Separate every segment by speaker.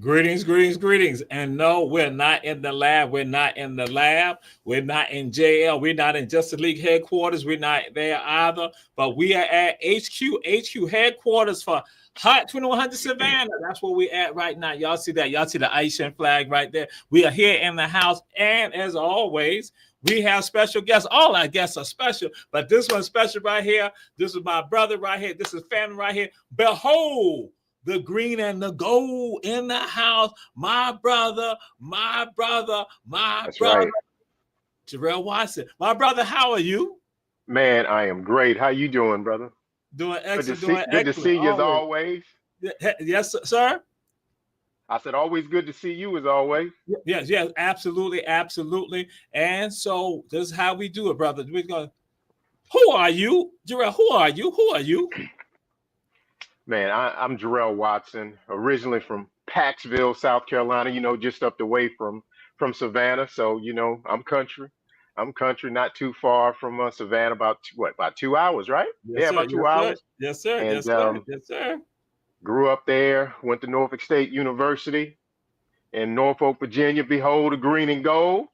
Speaker 1: Greetings, greetings, greetings. And no, we're not in the lab. We're not in the lab. We're not in JL. We're not in Justice League headquarters. We're not there either. But we are at HQ headquarters for Hot 2100 Savannah. That's where we're at right now. Y'all see that? Y'all see the Asian flag right there? We are here in the house. And as always, we have special guests. All our guests are special, but this one's special right here. This is my brother right here. This is family right here. Behold, the green and the gold in the house. My brother.
Speaker 2: That's
Speaker 1: brother.
Speaker 2: right.
Speaker 1: Jarrell Watson. My brother, how are you?
Speaker 2: Man, I am great. How you doing, brother?
Speaker 1: Doing excellent.
Speaker 2: Good to see you as always.
Speaker 1: Yes, sir.
Speaker 2: I said always good to see you as always.
Speaker 1: Yes, absolutely, absolutely. And so this is how we do it, brother. We're going. Who are you, Jarrell? Who are you? Who are you?
Speaker 2: Man, I'm Jarrell Watson, originally from Paxville, South Carolina, just up the way from Savannah. So, I'm country. Not too far from Savannah, about 2 hours, right?
Speaker 1: Yes, sir.
Speaker 2: About 2 hours.
Speaker 1: Yes, sir.
Speaker 2: And,
Speaker 1: yes, sir. Yes, sir.
Speaker 2: Grew up there, went to Norfolk State University in Norfolk, Virginia. Behold, the green and gold.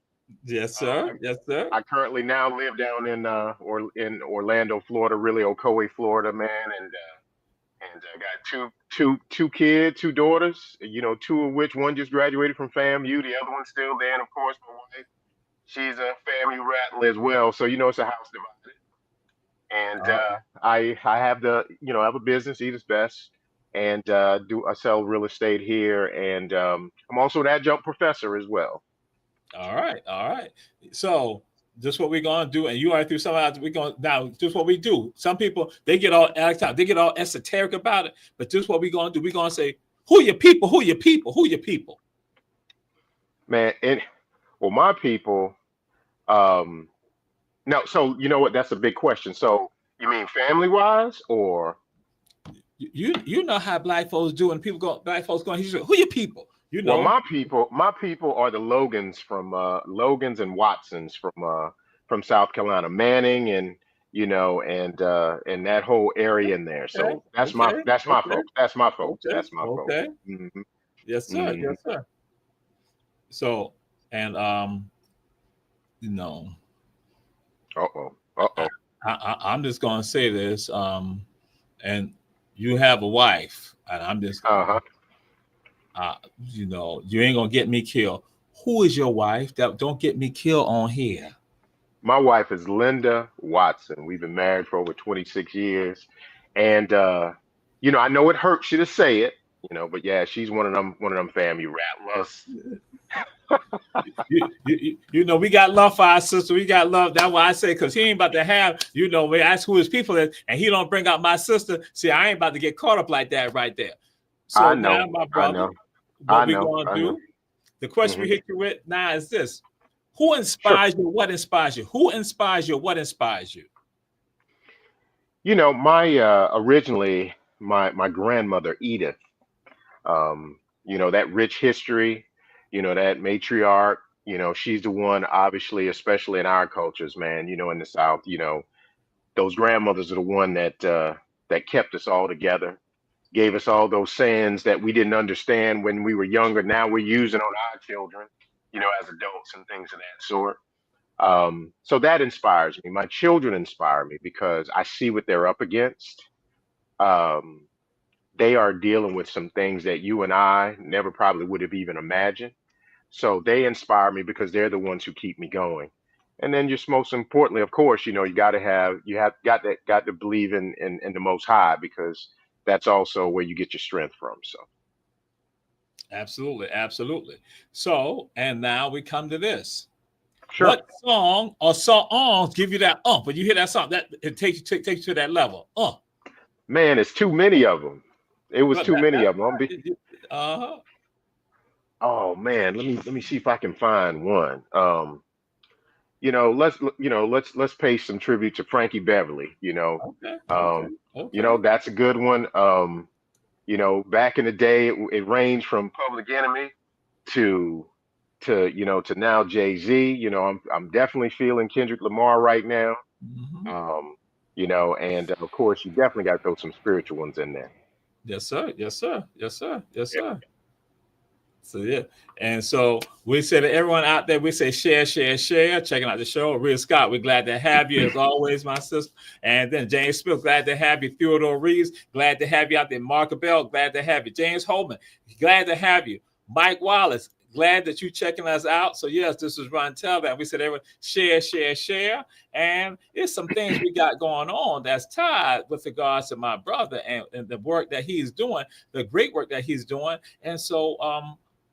Speaker 1: Yes, sir. Yes, sir.
Speaker 2: I currently now live down in Orlando, Florida, really Ocoee, Florida, man, and I got two kids, two daughters, two of which one just graduated from FAMU, the other one's still there, and of course my wife, she's a FAMU rattler as well. So it's a house divided. And I have I have a business, Eat is Best, and I sell real estate here, and I'm also an adjunct professor as well.
Speaker 1: All right. So this is what we're gonna do, and you already threw something out. We're gonna now. This is what we do. Some people they get all esoteric about it, but this is what we're gonna do. We're gonna say, "Who your people? Who your people? Who your people?"
Speaker 2: Man, my people. No, so you know what? That's a big question. So you mean family wise, or
Speaker 1: you know how black folks do, and black folks going, "Who your people?"
Speaker 2: Well, my people are the Logans from Logans and Watsons from South Carolina, Manning, and and that whole area in there. So that's my folks. That's my folks. That's my folks.
Speaker 1: Okay.
Speaker 2: Mm-hmm.
Speaker 1: Yes, sir.
Speaker 2: Mm-hmm.
Speaker 1: Yes, sir. So and I'm just gonna say this. And you have a wife, and I'm just. You ain't gonna get me killed. Who is your wife? That don't get me killed on here.
Speaker 2: My wife is Linda Watson. We've been married for over 26 years, and I know it hurts you to say it, but yeah, she's one of them family rattlers.
Speaker 1: We got love for our sister. We got love. That's why I say, because he ain't about to have, we ask who his people is, and he don't bring out my sister. See, I ain't about to get caught up like that right there. So
Speaker 2: I know,
Speaker 1: now, my brother. What we gonna do? The question we hit you with now is this: Who
Speaker 2: Sure.
Speaker 1: inspires you? What inspires you? Who inspires you? What inspires you?
Speaker 2: My originally my grandmother Edith, that rich history, that matriarch, she's the one, obviously, especially in our cultures, man, in the South, those grandmothers are the one that kept us all together, gave us all those sayings that we didn't understand when we were younger. Now we're using on our children, as adults and things of that sort. So that inspires me. My children inspire me because I see what they're up against. Um, they are dealing with some things that you and I never probably would have even imagined. So they inspire me because they're the ones who keep me going. And then just most importantly, of course, you got to believe in the Most High, because that's also where you get your strength from. So
Speaker 1: Absolutely, absolutely. So, and now we come to this.
Speaker 2: sure,
Speaker 1: What song or songs give you that when you hear that song, that it takes you to that level?
Speaker 2: man, it's too many of them. It was
Speaker 1: But
Speaker 2: too many
Speaker 1: that's
Speaker 2: of them.
Speaker 1: uh
Speaker 2: Oh man, let me see if I can find one. Let's pay some tribute to Frankie Beverly.
Speaker 1: okay, okay,
Speaker 2: Um,
Speaker 1: okay.
Speaker 2: that's a good one. Back in the day, it ranged from Public Enemy to to now Jay-Z. I'm definitely feeling Kendrick Lamar right now.
Speaker 1: Mhm.
Speaker 2: Um, and of course, you definitely got to throw some spiritual ones in there.
Speaker 1: Yes, sir. Yes, sir. Yes, sir. Yes, sir. So yeah, and so we say to everyone out there, we say share, share, share. Checking out the show, Real Scott. We're glad to have you as always, my sister. And then James Smith, glad to have you. Theodore Reeves, glad to have you out there. Mark Bell, glad to have you. James Holman, glad to have you. Mike Wallace, glad that you checking us out. So yes, this is Ron Tell that we said everyone share, share, share. And it's some things we got going on that's tied with regards to my brother and the work that he's doing, the great work that he's doing. And so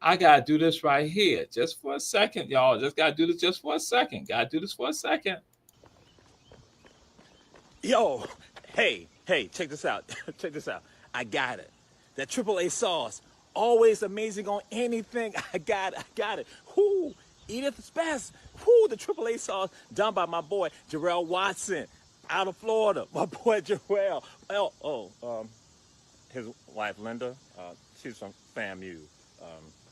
Speaker 1: I gotta do this right here, just for a second, y'all. Just gotta do this just for a second. Gotta do this for a second.
Speaker 3: Yo, hey, check this out. Check this out. I got it. That triple A sauce, always amazing on anything. I got it. Whoo, Edith's best. Whoo, the triple A sauce done by my boy Jarrell Watson out of Florida. My boy Jarrell. His wife Linda, she's from FAMU.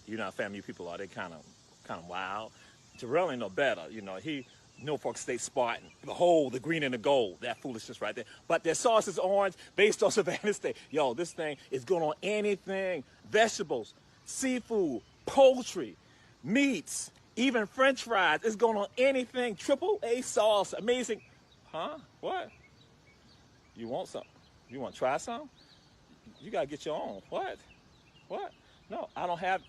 Speaker 3: You know how FAMU people are. They kind of wild. Terrell ain't no better. He Norfolk State Spartan. Behold, the green and the gold. That foolishness right there. But their sauce is orange, based on Savannah State. Yo, this thing is going on anything. Vegetables, seafood, poultry, meats, even French fries. It's going on anything. Triple A sauce, amazing. Huh? What? You want some? You want to try some? You gotta get your own. What? What? No, I don't have.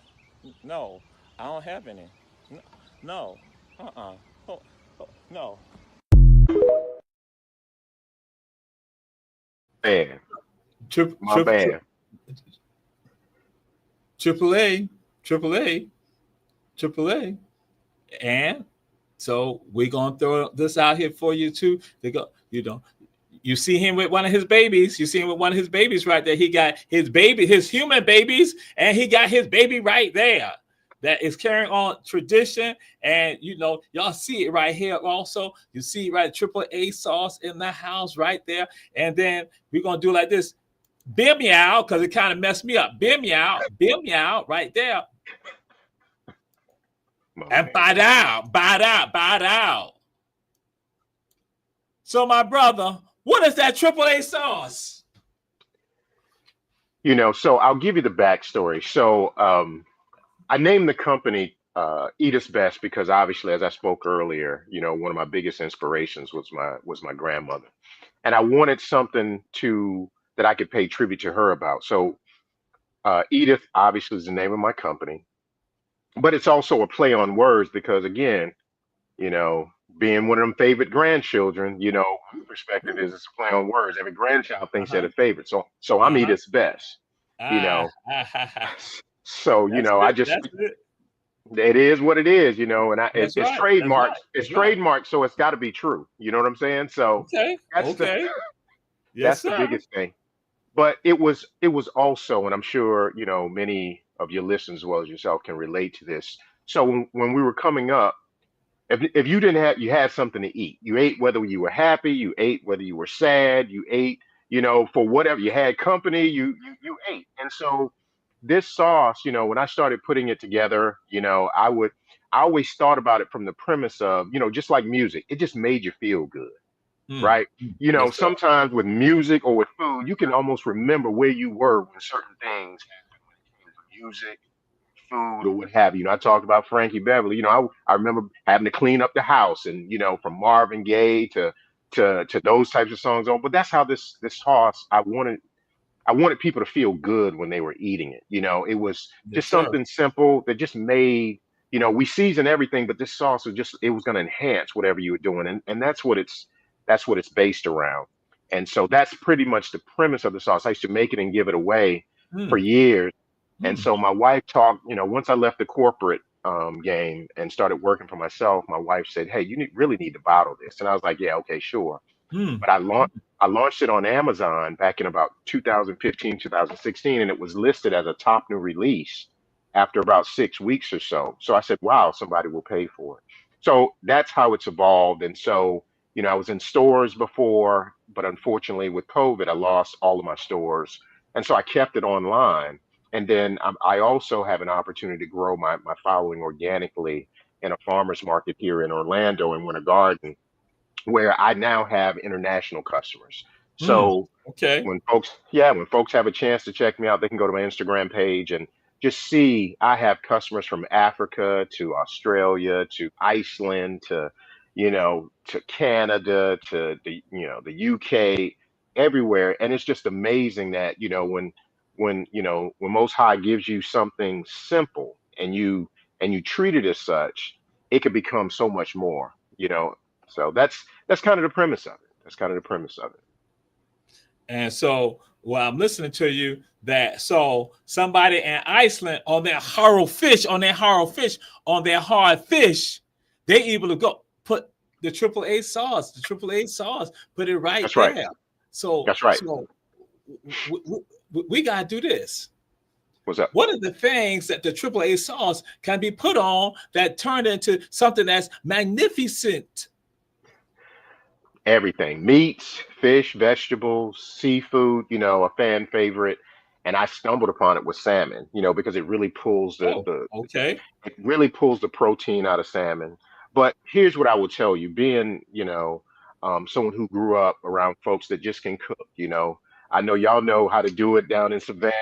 Speaker 3: No, I don't have any. No. Uh-uh. No.
Speaker 2: Man,
Speaker 1: Triple,
Speaker 2: my
Speaker 1: triple,
Speaker 2: bad.
Speaker 1: triple A, triple A, triple A, and so we're gonna throw this out here for you too. They go, you see him with one of his babies. You see him with one of his babies right there. He got his baby, his human babies, and he got his baby right there. That is carrying on tradition, and y'all see it right here. Also, you see right triple A sauce in the house right there, and then we're gonna do like this. Beer me out because it kind of messed me up. Beer me out right there,
Speaker 2: My
Speaker 1: and
Speaker 2: man.
Speaker 1: bite out, bite out, bite out. So, my brother, what is that triple A sauce?
Speaker 2: So I'll give you the backstory. So I named the company Eat Us Best because obviously, as I spoke earlier, one of my biggest inspirations was my grandmother, and I wanted something to that I could pay tribute to her about. So Edith obviously is the name of my company, but it's also a play on words because again, you know, being one of them favorite grandchildren, my perspective is it's a play on words. Every grandchild thinks they're
Speaker 1: Uh-huh.
Speaker 2: the favorite. So I'm
Speaker 1: Uh-huh.
Speaker 2: Edith's best, you
Speaker 1: Ah,
Speaker 2: know.
Speaker 1: ah, ha, ha.
Speaker 2: So,
Speaker 1: That's
Speaker 2: I
Speaker 1: it.
Speaker 2: just
Speaker 1: That's it.
Speaker 2: it is what it is, and
Speaker 1: That's
Speaker 2: it's
Speaker 1: right. That's
Speaker 2: trademarked.
Speaker 1: right.
Speaker 2: It's
Speaker 1: That's right.
Speaker 2: trademarked, so it's got to be true. You know what I'm saying? So
Speaker 1: Okay.
Speaker 2: that's the
Speaker 1: Okay. Yes,
Speaker 2: that's the
Speaker 1: sir.
Speaker 2: biggest thing. But it was also, and I'm sure many of your listeners as well as yourself can relate to this. So when we were coming up, If you didn't have, you had something to eat. You ate whether you were happy, you ate whether you were sad, you ate, for whatever. You had company, you ate. And so this sauce, when I started putting it together, I always thought about it from the premise of, just like music, it just made you feel good,
Speaker 1: Mm.
Speaker 2: right?
Speaker 1: Yes, sir.
Speaker 2: Sometimes with music or with food, you can almost remember where you were when certain things happened when it came to music, food, or what have you. I talked about Frankie Beverly. I remember having to clean up the house, and from Marvin Gaye to those types of songs on. But that's how this sauce, I wanted people to feel good when they were eating it. It was
Speaker 1: Yes,
Speaker 2: just
Speaker 1: sir.
Speaker 2: something simple that just made, we season everything, but this sauce was just, it was going to enhance whatever you were doing. And that's what it's based around. And so that's pretty much the premise of the sauce. I used to make it and give it away for
Speaker 1: Mm.
Speaker 2: years. And
Speaker 1: Mm.
Speaker 2: so my wife talked, once I left the corporate game and started working for myself, my wife said, "Hey, you really need to bottle this." And I was like, "Yeah, okay, sure."
Speaker 1: Mm.
Speaker 2: But I launched it on Amazon back in about 2015, 2016, and it was listed as a top new release after about 6 weeks or so. So I said, wow, somebody will pay for it. So that's how it's evolved. And so, I was in stores before, but unfortunately with COVID, I lost all of my stores. And so I kept it online. And then I also have an opportunity to grow my following organically in a farmer's market here in Orlando in Winter Garden, where I now have international customers.
Speaker 1: Mm.
Speaker 2: So
Speaker 1: Okay.
Speaker 2: when folks have a chance to check me out, they can go to my Instagram page and just see I have customers from Africa to Australia to Iceland to Canada to the UK, everywhere. And it's just amazing that, when Most High gives you something simple and you treat it as such, it could become so much more, so that's kind of the premise of it. That's kind of the premise of it.
Speaker 1: And so, while I'm listening to you, that so somebody in Iceland on their hard fish, they able to go put the triple A sauce, put it right
Speaker 2: That's right.
Speaker 1: there. So,
Speaker 2: That's right.
Speaker 1: we gotta do this.
Speaker 2: What's up?
Speaker 1: What are the things that the triple A sauce can be put on that turn into something that's magnificent?
Speaker 2: Everything: meats, fish, vegetables, seafood. A fan favorite, and I stumbled upon it with salmon. Because it really pulls the
Speaker 1: Oh,
Speaker 2: the
Speaker 1: okay.
Speaker 2: it really pulls the protein out of salmon. But here's what I will tell you: being someone who grew up around folks that just can cook. I know y'all know how to do it down in Savannah.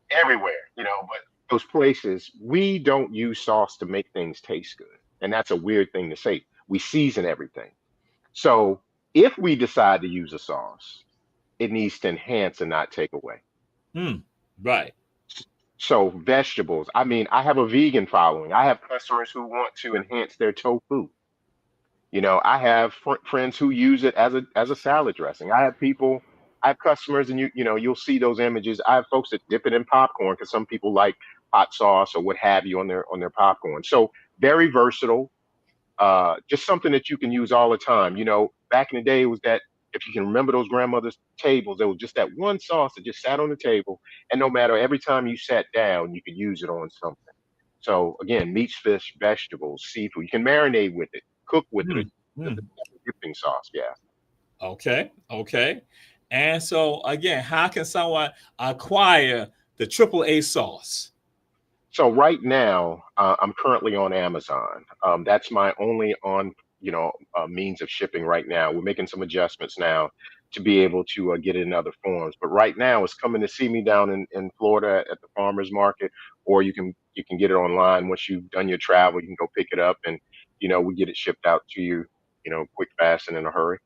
Speaker 2: Everywhere, but those places, we don't use sauce to make things taste good. And that's a weird thing to say. We season everything. So if we decide to use a sauce, it needs to enhance and not take away.
Speaker 1: Hmm. Right.
Speaker 2: So vegetables, I mean, I have a vegan following. I have customers who want to enhance their tofu. I have friends who use it as a salad dressing. I have customers, and you'll see those images. I have folks that dip it in popcorn because some people like hot sauce or what have you on their popcorn. So very versatile. Just something that you can use all the time. Back in the day, it was that, if you can remember those grandmothers' tables, there was just that one sauce that just sat on the table, and no matter, every time you sat down, you could use it on something. So again, meats, fish, vegetables, seafood. You can marinate with it, cook with it, or
Speaker 1: Hmm.
Speaker 2: use it
Speaker 1: Hmm.
Speaker 2: as a dipping sauce. Yeah.
Speaker 1: Okay. Okay. And so again, how can someone acquire the triple A sauce?
Speaker 2: So right now, I'm currently on Amazon. That's my only means of shipping right now. We're making some adjustments now to be able to get it in other forms. But right now, it's coming to see me down in Florida at the farmers market, or you can get it online. Once you've done your travel, you can go pick it up, and we get it shipped out to you, quick, fast, and in a hurry.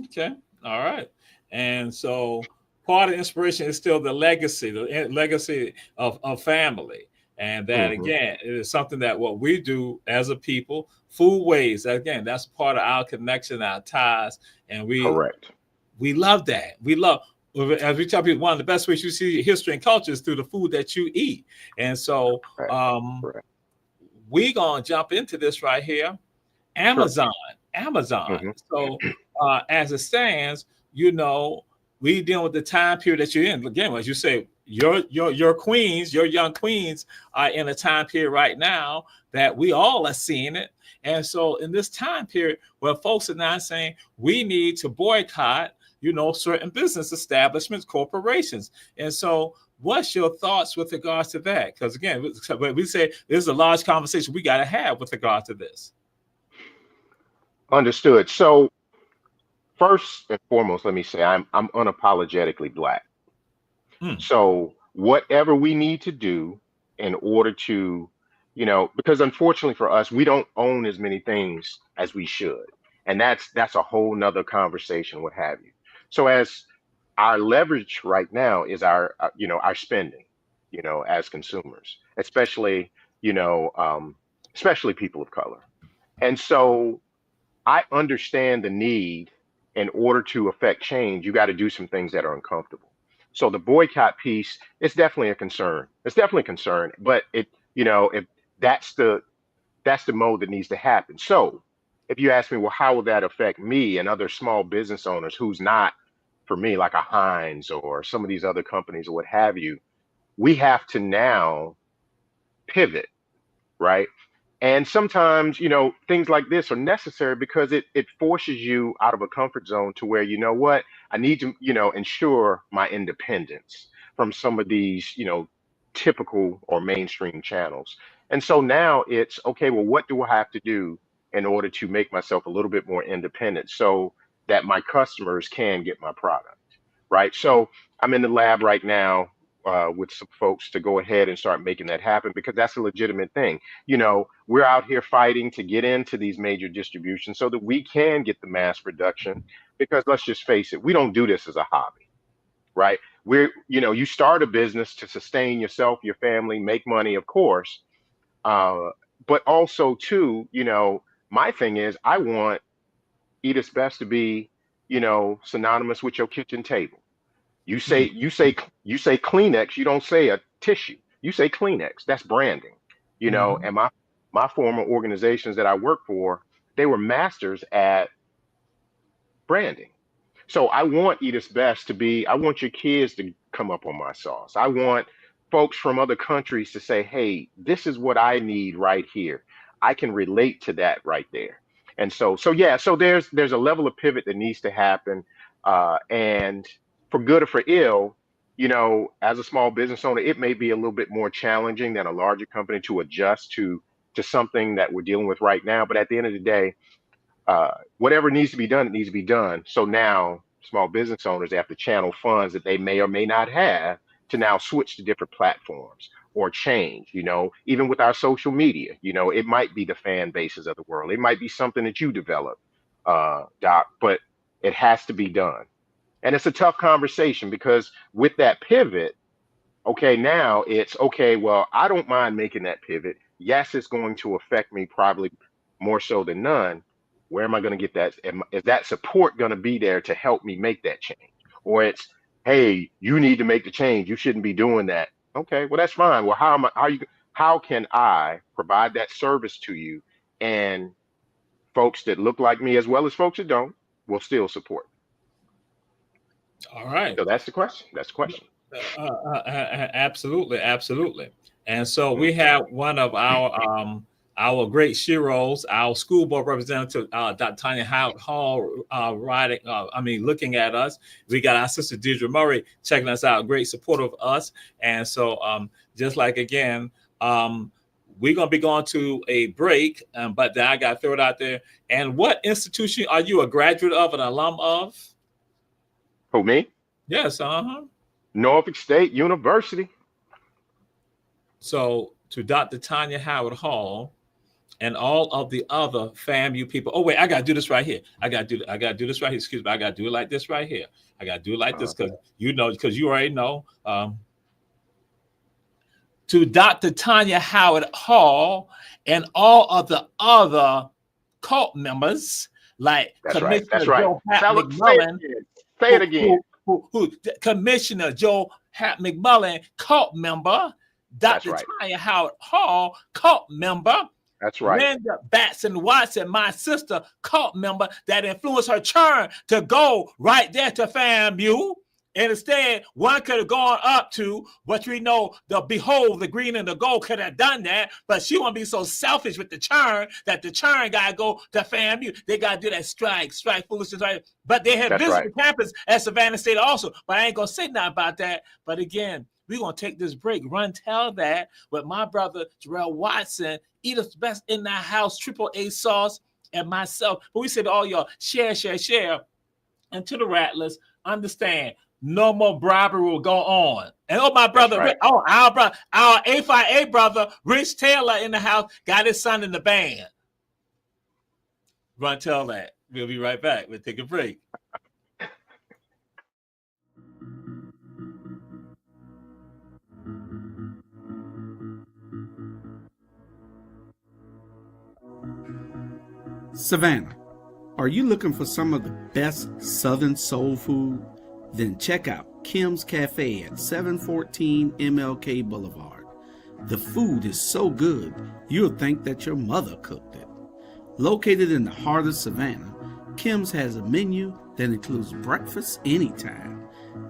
Speaker 1: Okay. All right. And so part of the inspiration is still the legacy of family. And that
Speaker 2: Hmm.
Speaker 1: again, it is something that what we do as a people, food ways, again, that's part of our connection, our ties. And
Speaker 2: Correct.
Speaker 1: we love that. We love, as we tell people, one of the best ways you see history and culture is through the food that you eat. And so
Speaker 2: Correct. Correct.
Speaker 1: we gonna jump into this right here.
Speaker 2: Sure.
Speaker 1: Amazon, Amazon.
Speaker 2: Hmm.
Speaker 1: So as it stands, we deal with the time period that you're in. Again, as you say, your queens, your young queens are in a time period right now that we all are seeing it. And so in this time period where folks are now saying we need to boycott, certain business establishments, corporations. And so what's your thoughts with regards to that? Because again, we say there's a large conversation we got to have with regard to this.
Speaker 2: Understood. So first and foremost, let me say I'm unapologetically Black.
Speaker 1: Mm.
Speaker 2: So whatever we need to do in order to, because unfortunately for us, we don't own as many things as we should. And that's a whole nother conversation, what have you. So as our leverage right now is our spending, as consumers, especially people of color. And so I understand the need in order to affect change, you got to do some things that are uncomfortable. So the boycott piece is definitely a concern. It's definitely a concern, but if that's the mode that needs to happen. So if you ask me, well, how will that affect me and other small business owners who's not for me, like a Heinz or some of these other companies or what have you, we have to now pivot, right? And sometimes, things like this are necessary because it forces you out of a comfort zone to where, you know what, I need to, ensure my independence from some of these, typical or mainstream channels. And so now it's okay, well, what do I have to do in order to make myself a little bit more independent so that my customers can get my product, right? So I'm in the lab right now with some folks to go ahead and start making that happen because that's a legitimate thing. We're out here fighting to get into these major distributions so that we can get the mass production because let's just face it, we don't do this as a hobby, right? You start a business to sustain yourself, your family, make money, of course. But also too, my thing is I want Eat Its Best to be, synonymous with your kitchen table. You say Kleenex, you don't say a tissue. You say Kleenex. That's branding.
Speaker 1: Mhm.
Speaker 2: And my former organizations that I worked for, they were masters at branding. So I want Eat Its Best to be, I want your kids to come up on my sauce. I want folks from other countries to say, hey, this is what I need right here. I can relate to that right there. And so yeah, so there's a level of pivot that needs to happen. And for good or for ill, as a small business owner, it may be a little bit more challenging than a larger company to adjust to something that we're dealing with right now. But at the end of the day, whatever needs to be done, it needs to be done. So now small business owners, they have to channel funds that they may or may not have to now switch to different platforms or change, even with our social media, it might be the fan bases of the world. It might be something that you develop, Doc, but it has to be done. And it's a tough conversation because with that pivot, okay, now it's okay, well, I don't mind making that pivot. Yes, it's going to affect me probably more so than none. Where am I going to get that? Is that support going to be there to help me make that change? Or it's, hey, you need to make the change. You shouldn't be doing that. Okay, well, that's fine. Well, how can I provide that service to you? And folks that look like me as well as folks that don't will still support.
Speaker 1: All right.
Speaker 2: So that's the question. That's the question.
Speaker 1: Absolutely, absolutely. And so
Speaker 2: Mhm.
Speaker 1: we have one of our great sheroes, our school board representative, Dr. Tanya Hall, riding. Looking at us. We got our sister Deidre Murray checking us out, great support of us. And so, just like again, we're gonna be going to a break, but then I got to throw it out there. And what institution are you a graduate of, an alum of?
Speaker 2: Who, me?
Speaker 1: Yes, uh-huh.
Speaker 2: Norfolk State University.
Speaker 1: So to Dr. Tanya Howard Hall and all of the other FAMU people. Oh wait, I gotta do this right here. I gotta do this right here. Excuse me. I gotta do it like this right here. I gotta do it like this because you already know. To Dr. Tanya Howard Hall and all of the other cult members, like
Speaker 2: That's right. That's
Speaker 1: Commissioner
Speaker 2: right.
Speaker 1: Joe Hat
Speaker 2: Tell it, say it
Speaker 1: McMullen,
Speaker 2: again. Say it again.
Speaker 1: who Commissioner Joe Hat McMullen, cult member,
Speaker 2: That's
Speaker 1: Dr.
Speaker 2: right.
Speaker 1: Tanya Howard Hall, cult member,
Speaker 2: That's right.
Speaker 1: Linda Batson Watson, my sister, cult member, that influenced her turn to go right there to FAMU. And instead, one could have gone up to what we know, the behold, the green and the gold could have done that, but she won't be so selfish with the churn that the churn got to go to FAMU. They got to do that strike foolishness. Right? But they have visited campus at Savannah State also. But I ain't going to say nothing about that. But again, we're going to take this break. Run tell that with my brother, Jarrell Watson, Edith's Best in the house, AAA sauce, and myself. But we said to all y'all, share. And to the rattlers, understand, no more bribery will go on. And my brother, right. Our brother, our A5A brother, Rich Taylor in the house, got his son in the band. Run tell that. We'll be right back. We'll take a break.
Speaker 4: Savannah, are you looking for some of the best Southern soul food? Then check out Kim's Cafe at 714 MLK Boulevard. The food is so good, you'll think that your mother cooked it. Located in the heart of Savannah, Kim's has a menu that includes breakfast anytime,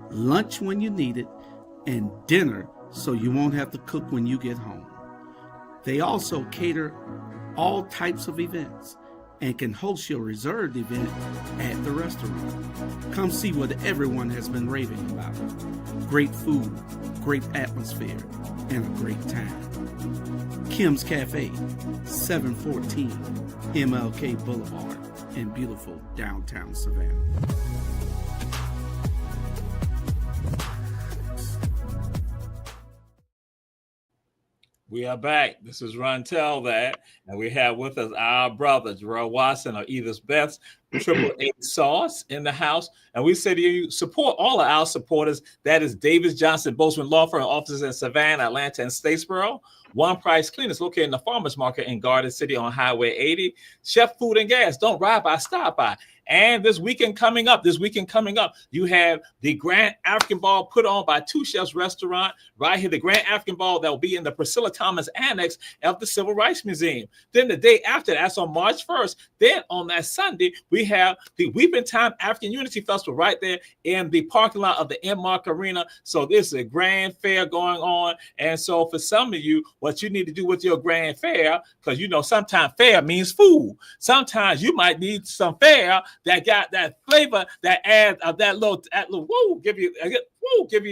Speaker 4: lunch when you need it, and dinner so you won't have to cook when you get home. They also cater all types of events and can host your reserved event at the restaurant. Come see what everyone has been raving about. Great food, great atmosphere, and a great time. Kim's Cafe, 714 MLK Boulevard in beautiful downtown Savannah.
Speaker 1: We are back. This is Run Tell That, and we have with us our brother, Jarrell Watson, or Edith's Best, AAA Sauce in the house. And we say to you, support all of our supporters. That is Davis Johnson Bozeman Law Firm offices in Savannah, Atlanta, and Statesboro. One Price Cleaners located in the Farmers Market in Garden City on Highway 80. Chef Food and Gas, don't ride by, stop by. And this weekend coming up, you have the Grand African Ball put on by Two Chefs Restaurant right here, the Grand African Ball that will be in the Priscilla Thomas Annex of the Civil Rights Museum. Then the day after, that's on March 1st. Then on that Sunday, we have the Weeping Time African Unity Festival right there in the parking lot of the Enmark Arena. So this is a grand fair going on. And so for some of you, what you need to do with your grand fair, because you know sometimes fair means food. Sometimes you might need some fair that got that flavor that adds that little woo, give you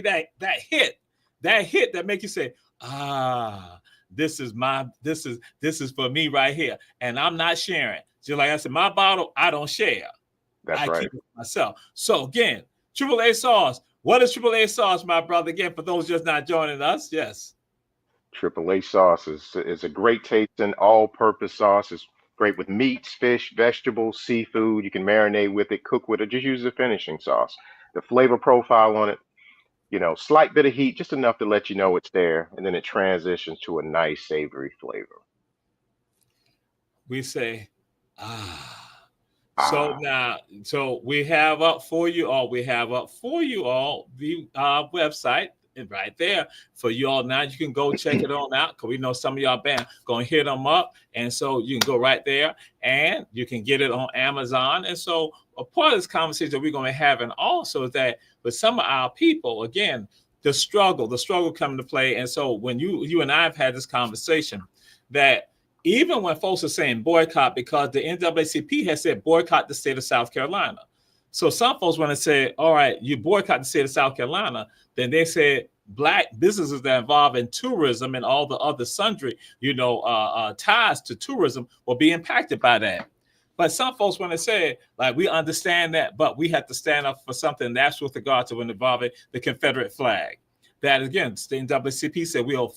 Speaker 1: that hit that make you say, this is for me right here, and I'm not sharing. Just like I said, my bottle I don't share.
Speaker 2: That's right. Keep it
Speaker 1: myself. So again, AAA Sauce. What is AAA Sauce, my brother? Again, for those just not joining us, yes.
Speaker 2: AAA Sauce is a great tasting all-purpose sauce. It's great with meats, fish, vegetables, seafood. You can marinate with it, cook with it, just use the finishing sauce. The flavor profile on it, slight bit of heat, just enough to let you know it's there, and then it transitions to a nice savory flavor.
Speaker 1: We say, So we have up for you all the website right there for you all. Now you can go check it on out, because we know some of y'all band gonna hit them up, and so you can go right there and you can get it on Amazon. And so a part of this conversation that we're gonna be having also is that with some of our people, again, the struggle coming to play. And so when you and I have had this conversation, that even when folks are saying boycott, because the NAACP has said boycott the state of South Carolina. So some folks want to say, all right, you boycott the state of South Carolina, then they said Black businesses that are involved in tourism and all the other sundry, ties to tourism will be impacted by that. But some folks want to say, like, we understand that, but we have to stand up for something that's with regard to when involving the Confederate flag. That again, the NAACP said we'll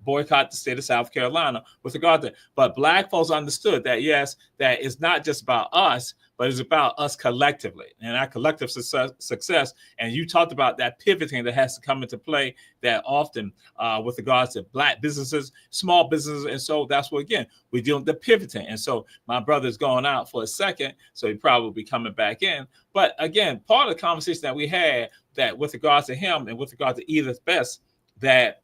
Speaker 1: boycott the state of South Carolina with regard to it. But Black folks understood that, yes, that it's not just about us, but it's about us collectively and our collective success. And you talked about that pivoting that has to come into play that often with regards to Black businesses, small businesses. And so that's what, again, we're doing the pivoting. And so my brother's going out for a second, so he probably will be coming back in. But again, part of the conversation that we had, that with regards to him and with regard to Edith Best, that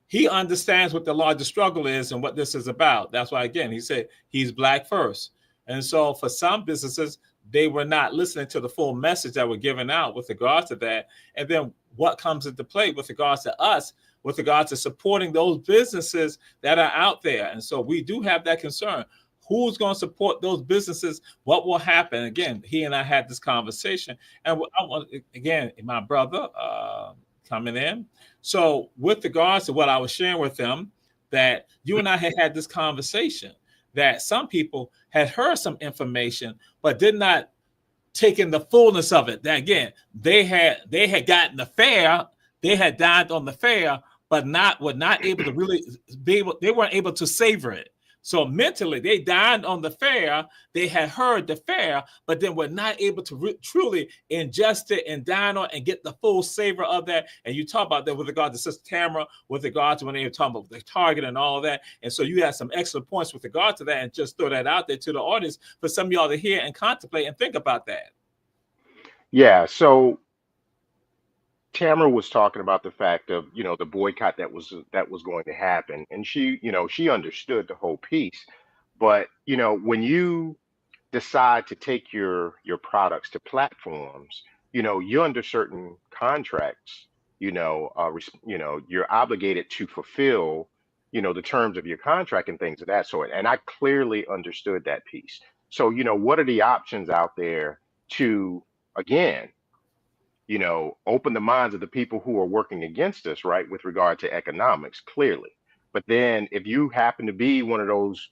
Speaker 1: he understands what the larger struggle is and what this is about. That's why, again, he said he's Black first. And so for some businesses, they were not listening to the full message that we're giving out with regards to that. And then what comes into play with regards to us, with regards to supporting those businesses that are out there. And so we do have that concern. Who's going to support those businesses? What will happen? Again, he and I had this conversation. And I want, again, my brother coming in. So with regards to what I was sharing with them, that you and I had this conversation, that some people had heard some information, but did not take in the fullness of it. That again, they had gotten the fare, they had dined on the fare, but were not able to really be able, they weren't able to savor it. So mentally, they dined on the fare, they had heard the fare, but then were not able to truly ingest it and dine on and get the full savor of that. And you talk about that with regard to Sister Tamara, with regard to when they were talking about the target and all of that. And so you had some excellent points with regard to that, and just throw that out there to the audience for some of y'all to hear and contemplate and think about that.
Speaker 2: Yeah. So Tamara was talking about the fact of, the boycott that was going to happen, and she understood the whole piece. But when you decide to take your products to platforms, you're under certain contracts. You're obligated to fulfill, the terms of your contract and things of that sort. And I clearly understood that piece. So what are the options out there to, again, open the minds of the people who are working against us, right, with regard to economics, clearly. But then if you happen to be one of those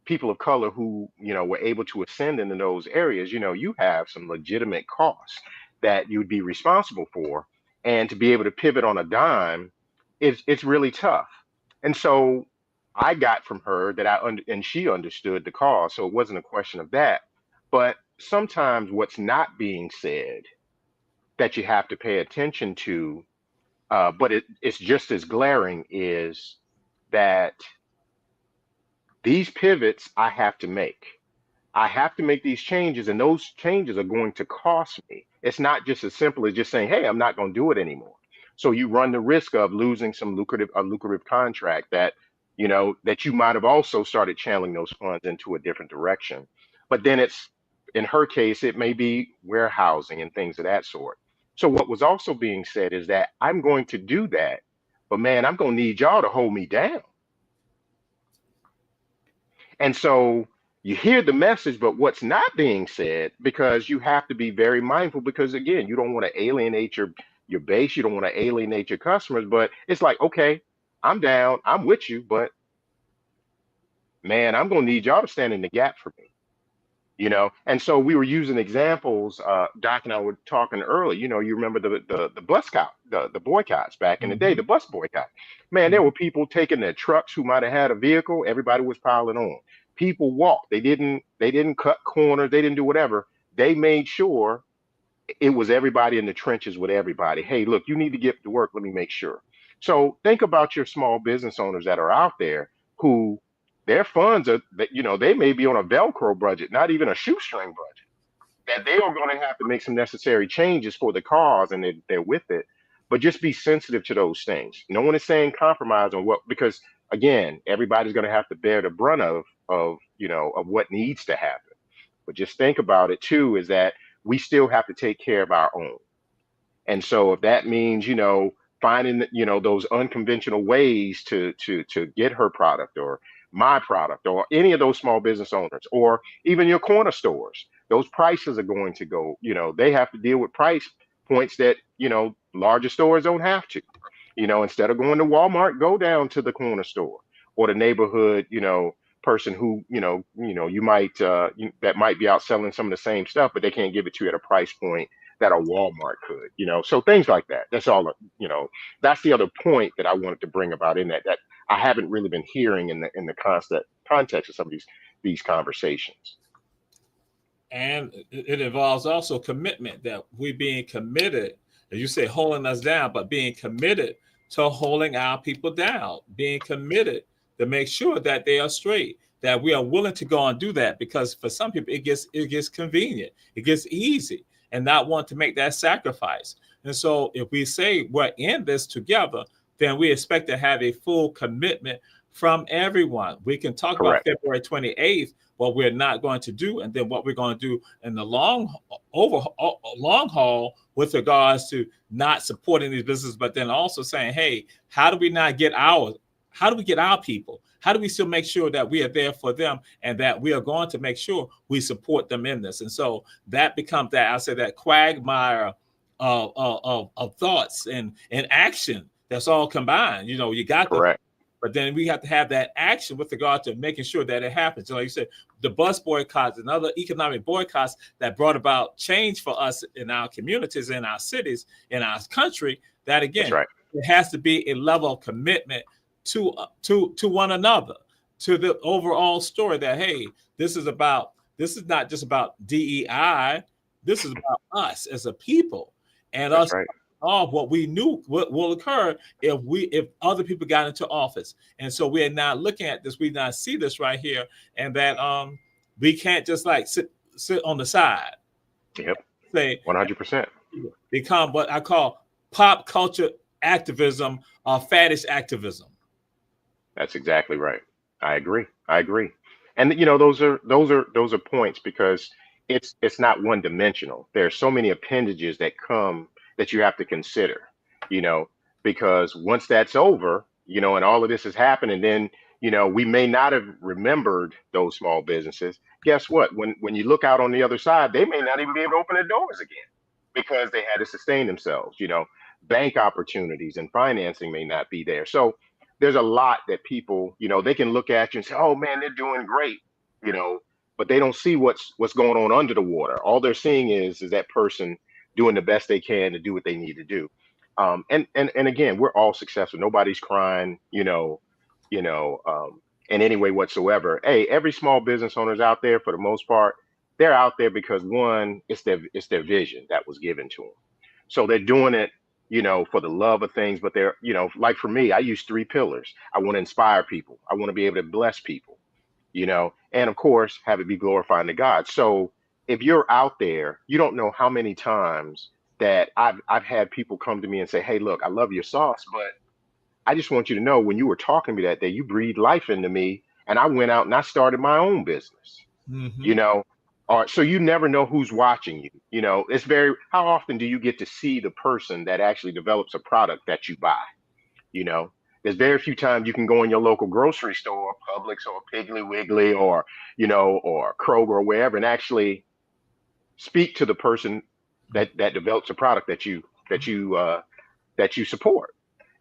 Speaker 2: people of color who, were able to ascend into those areas, you have some legitimate costs that you'd be responsible for. And to be able to pivot on a dime, it's really tough. And so I got from her that and she understood the cause. So it wasn't a question of that. But sometimes what's not being said that you have to pay attention to, but it's just as glaring, is that these pivots I have to make. I have to make these changes, and those changes are going to cost me. It's not just as simple as just saying, hey, I'm not going to do it anymore. So you run the risk of losing a lucrative contract that, that you might have also started channeling those funds into a different direction. But then in her case, it may be warehousing and things of that sort. So what was also being said is that I'm going to do that, but man, I'm going to need y'all to hold me down. And so you hear the message, but what's not being said, because you have to be very mindful, because again, you don't want to alienate your base, you don't want to alienate your customers, but it's like, okay, I'm down, I'm with you, but man, I'm going to need y'all to stand in the gap for me. And so we were using examples. Doc and I were talking early. You remember the the boycotts back in the day, the bus boycott. Man, there were people taking their trucks who might have had a vehicle. Everybody was piling on. People walked. They didn't cut corners. They didn't do whatever. They made sure it was everybody in the trenches with everybody. Hey, look, you need to get to work. Let me make sure. So think about your small business owners that are out there who their funds are, they may be on a Velcro budget, not even a shoestring budget, that they are going to have to make some necessary changes for the cause, and they're with it. But just be sensitive to those things. No one is saying compromise on because again, everybody's going to have to bear the brunt of what needs to happen. But just think about it too, is that we still have to take care of our own. And so if that means, finding, those unconventional ways to get her product or my product or any of those small business owners, or even your corner stores, those prices are going to go, they have to deal with price points that, larger stores don't have to. Instead of going to Walmart, go down to the corner store or the neighborhood, person who, you might, that might be out selling some of the same stuff, but they can't give it to you at a price point that a Walmart could, so things like that. That's all, that's the other point that I wanted to bring about in that I haven't really been hearing in the context of some of these conversations.
Speaker 1: And it involves also commitment, that we're being committed, as you say, holding us down, but being committed to holding our people down, being committed to make sure that they are straight, that we are willing to go and do that, because for some people it gets convenient, it gets easy, and not want to make that sacrifice. And so if we say we're in this together, then we expect to have a full commitment from everyone. We can talk
Speaker 2: Correct.
Speaker 1: about February 28th, what we're not going to do, and then what we're going to do in the long haul with regards to not supporting these businesses, but then also saying, hey, how do we get our people? How do we still make sure that we are there for them and that we are going to make sure we support them in this? And so that becomes that, I say, that quagmire of thoughts and action that's all combined. You got
Speaker 2: Correct.
Speaker 1: but then we have to have that action with regard to making sure that it happens. Like you said, the bus boycotts and other economic boycotts that brought about change for us in our communities, in our cities, in our country, that again,
Speaker 2: That's right.
Speaker 1: it has to be a level of commitment to one another, to the overall story that, hey, this is not just about DEI, this is about us as a people, and
Speaker 2: That's
Speaker 1: us
Speaker 2: right.
Speaker 1: of what we knew what will occur if other people got into office. And so we are now looking at this, we now see this right here, and that we can't just like sit on the side.
Speaker 2: Yep.
Speaker 1: Say
Speaker 2: 100%.
Speaker 1: become what I call pop culture activism or faddish activism.
Speaker 2: That's exactly right. I agree. And those are points, because it's not one dimensional. There's so many appendages that come that you have to consider, because once that's over, and all of this has happened, and then, we may not have remembered those small businesses. Guess what? When you look out on the other side, they may not even be able to open their doors again because they had to sustain themselves. Bank opportunities and financing may not be there. So there's a lot that people, they can look at you and say, oh man, they're doing great, but they don't see what's going on under the water. All they're seeing is that person doing the best they can to do what they need to do. And again, we're all successful. Nobody's crying, in any way whatsoever. Hey, every small business owners out there, for the most part, they're out there because, one, it's their vision that was given to them. So they're doing it, for the love of things. But they're, like for me, I use 3 pillars. I want to inspire people. I want to be able to bless people, and of course, have it be glorifying to God. So if you're out there, you don't know how many times that I've had people come to me and say, hey, look, I love your sauce, but I just want you to know, when you were talking to me that day, you breathed life into me, and I went out and I started my own business.
Speaker 1: Mm-hmm.
Speaker 2: Or so you never know who's watching you. It's how often do you get to see the person that actually develops a product that you buy? There's very few times you can go in your local grocery store, Publix or Piggly Wiggly, or or Kroger or wherever, and actually speak to the person that develops a product that you support.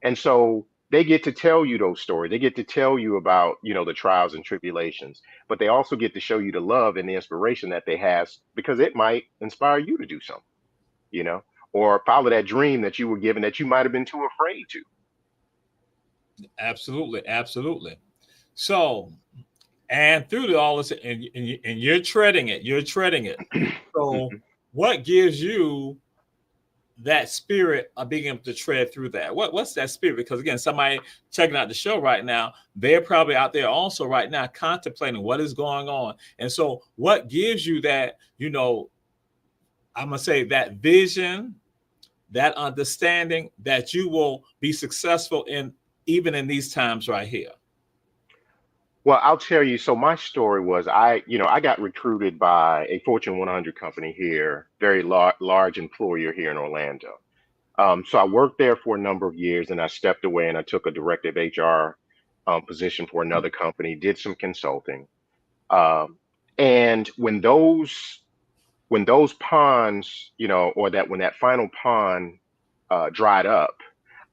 Speaker 2: And so they get to tell you those stories. They get to tell you about, the trials and tribulations, but they also get to show you the love and the inspiration that they have, because it might inspire you to do something, or follow that dream that you were given that you might have been too afraid to.
Speaker 1: Absolutely. So, and through all this, and you're treading it. So, what gives you that spirit of being able to tread through that? What's that spirit? Because again, somebody checking out the show right now, they're probably out there also right now contemplating what is going on. And so what gives you that, I'm gonna say, that vision, that understanding that you will be successful even in these times right here?
Speaker 2: Well, I'll tell you. So my story was, I got recruited by a Fortune 100 company here, very large employer here in Orlando. So I worked there for a number of years, and I stepped away and I took a directive HR position for another company, did some consulting. Um, and when those ponds, or when that final pond dried up,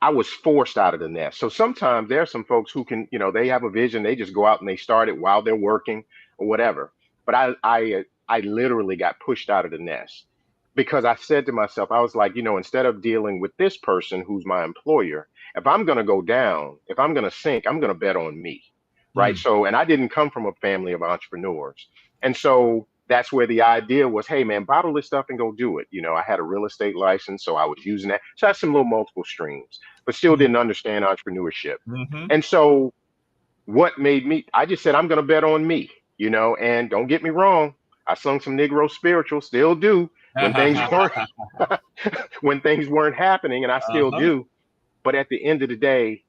Speaker 2: I was forced out of the nest. So sometimes there are some folks who can, they have a vision, they just go out and they start it while they're working or whatever. But I literally got pushed out of the nest, because I said to myself, I was like, instead of dealing with this person who's my employer, if I'm going to go down, if I'm going to sink, I'm going to bet on me. Right. So, and I didn't come from a family of entrepreneurs. And so that's where the idea was, hey man, bottle this stuff and go do it. I had a real estate license, so I was using that. So I had some little multiple streams, but still didn't understand entrepreneurship.
Speaker 1: Mm-hmm.
Speaker 2: And so what made me, I just said, I'm going to bet on me, and don't get me wrong. I sung some Negro spiritual, still do, when things weren't, when things weren't happening, and I still do. But at the end of the day,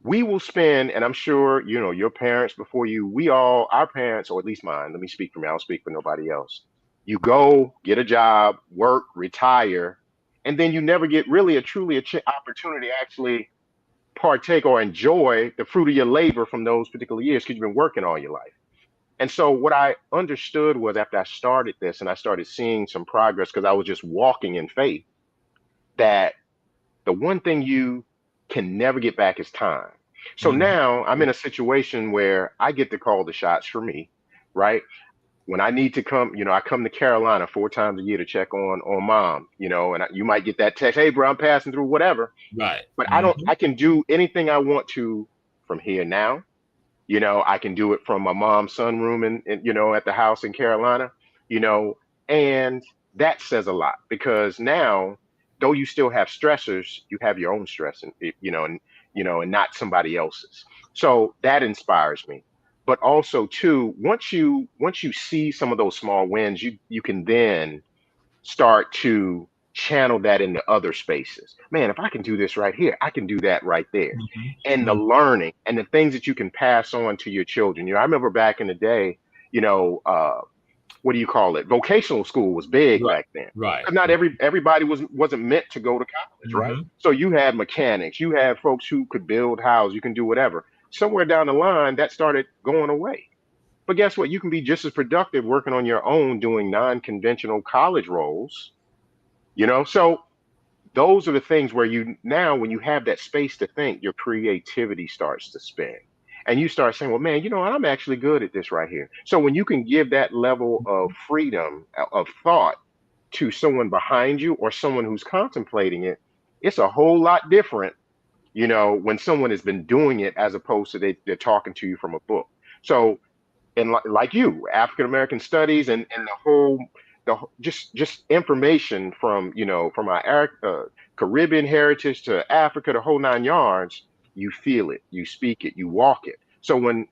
Speaker 2: we will spend, and I'm sure, you know, your parents before you, we all, our parents, or at least mine, let me speak for me, I don't speak for nobody else. You go get a job, work, retire, and then you never get really a truly opportunity to actually partake or enjoy the fruit of your labor from those particular years because you've been working all your life. And so what I understood was after I started this and I started seeing some progress because I was just walking in faith, that the one thing you can never get back is time. So
Speaker 1: Mhm.
Speaker 2: now I'm in a situation where I get to call the shots for me, right? When I need to come, you know, I come to Carolina 4 times a year to check on mom, you know, and you might get that text, hey, bro, I'm passing through, whatever.
Speaker 1: Right.
Speaker 2: But
Speaker 1: Mhm.
Speaker 2: I can do anything I want to from here now. You know, I can do it from my mom's sunroom you know, at the house in Carolina, you know, and that says a lot because now, though you still have stressors, you have your own stress and you know, and not somebody else's. So that inspires me. But also too, once you see some of those small wins, you can then start to channel that into other spaces. Man, if I can do this right here, I can do that right there.
Speaker 1: Mhm.
Speaker 2: And the
Speaker 1: Mhm.
Speaker 2: learning and the things that you can pass on to your children. You know, I remember back in the day, you know, what do you call it? Vocational school was big
Speaker 1: Right.
Speaker 2: back then.
Speaker 1: Right.
Speaker 2: Because not everybody wasn't meant to go to college, right?
Speaker 1: Mhm.
Speaker 2: So you had mechanics, you had folks who could build houses, you can do whatever. Somewhere down the line, that started going away. But guess what? You can be just as productive working on your own doing non-conventional college roles, you know? So those are the things where you now, when you have that space to think, your creativity starts to spin. And you start saying, well, man, you know what? I'm actually good at this right here. So when you can give that level of freedom of thought to someone behind you or someone who's contemplating it, it's a whole lot different, you know, when someone has been doing it as opposed to they're talking to you from a book. So and like you, African American studies and just information from from our Caribbean heritage to Africa, the whole 9 yards. You feel it, you speak it, you walk it. So when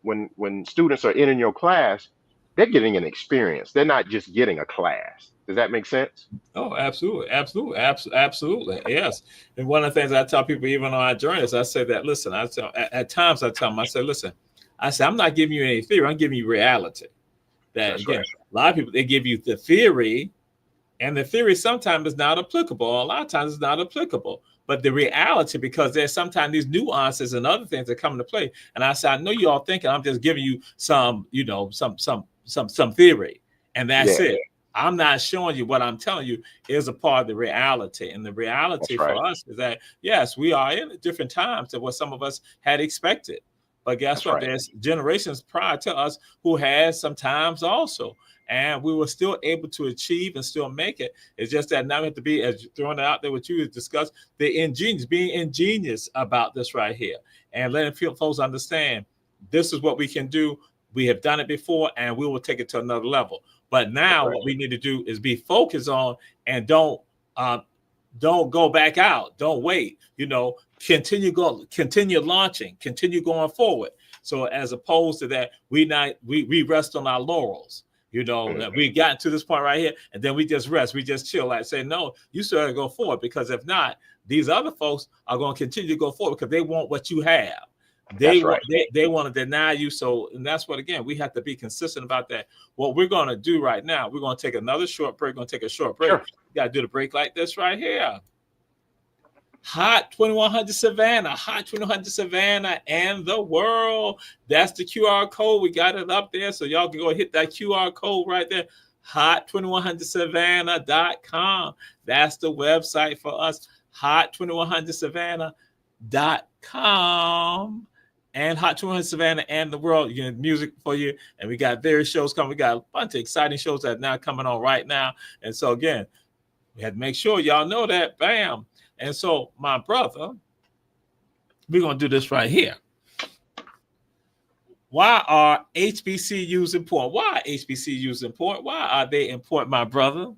Speaker 2: students are in your class, they're getting an experience. They're not just getting a class. Does that make sense?
Speaker 1: Oh, absolutely, absolutely, absolutely, yes. And one of the things I tell people, even on our journeys, I say that listen. I tell at times I tell them, I say, listen, I say I'm not giving you any theory. I'm giving you reality. That
Speaker 2: That's right.
Speaker 1: again, a lot of people they give you the theory, and the theory sometimes is not applicable. A lot of times it's not applicable. But the reality, because there's sometimes these nuances and other things that come into play. And I say, I know you all thinking I'm just giving you some, some theory, and that's
Speaker 2: Yeah,
Speaker 1: it. I'm not showing you what I'm telling you is a part of the reality. And the reality
Speaker 2: that's right.
Speaker 1: for us is that yes, we are in different times than what some of us had expected. But guess
Speaker 2: That's
Speaker 1: what?
Speaker 2: right.
Speaker 1: There's generations prior to us who had some times also and we were still able to achieve and still make it. It's just that now we have to be, as throwing it out there, what you discussed, being ingenious about this right here, and letting folks understand this is what we can do. We have done it before, and we will take it to another level. But
Speaker 2: That's
Speaker 1: now,
Speaker 2: right.
Speaker 1: what we need to do is be focused on and uh, don't go back out. Don't wait. Continue launching, continue going forward. So as opposed to that, we rest on our laurels. That
Speaker 2: Mhm.
Speaker 1: we got to this point right here, and then we just rest, we just chill. Like say, no, you still gotta go forward because if not, these other folks are going to continue to go forward because they want what you have. They
Speaker 2: That's
Speaker 1: want
Speaker 2: right.
Speaker 1: they want to deny you. So, and that's what again we have to be consistent about that. What we're going to do right now, we're going to take another short break. We're going to take a short break.
Speaker 2: Sure.
Speaker 1: You got to do the break like this right here. Hot 2100 Savannah, Hot 2100 Savannah, and the world. That's the QR code. We got it up there. So y'all can go hit that QR code right there. Hot2100savannah.com. That's the website for us. Hot2100savannah.com. And Hot 200 Savannah and the world, music for you. And we got various shows coming. We got a bunch of exciting shows that are now coming on right now. And so, again, we had to make sure y'all know that. Bam. And so, my brother, we're going to do this right here. Why are HBCUs important? Why are HBCUs important? Why are they important, my brother?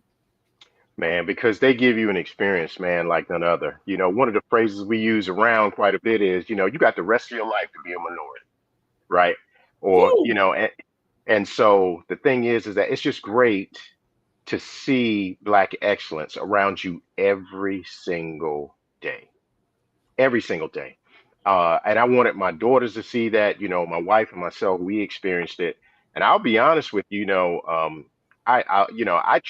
Speaker 2: Man, because they give you an experience, man, like none other. You know, one of the phrases we use around quite a bit is, you know, you got the rest of your life to be a minority, right? Or, you
Speaker 1: Woo!
Speaker 2: know, and so the thing is that it's just great to see Black excellence around you every single day, every single day. And I wanted my daughters to see that. My wife and myself, we experienced it. And I'll be honest with you, I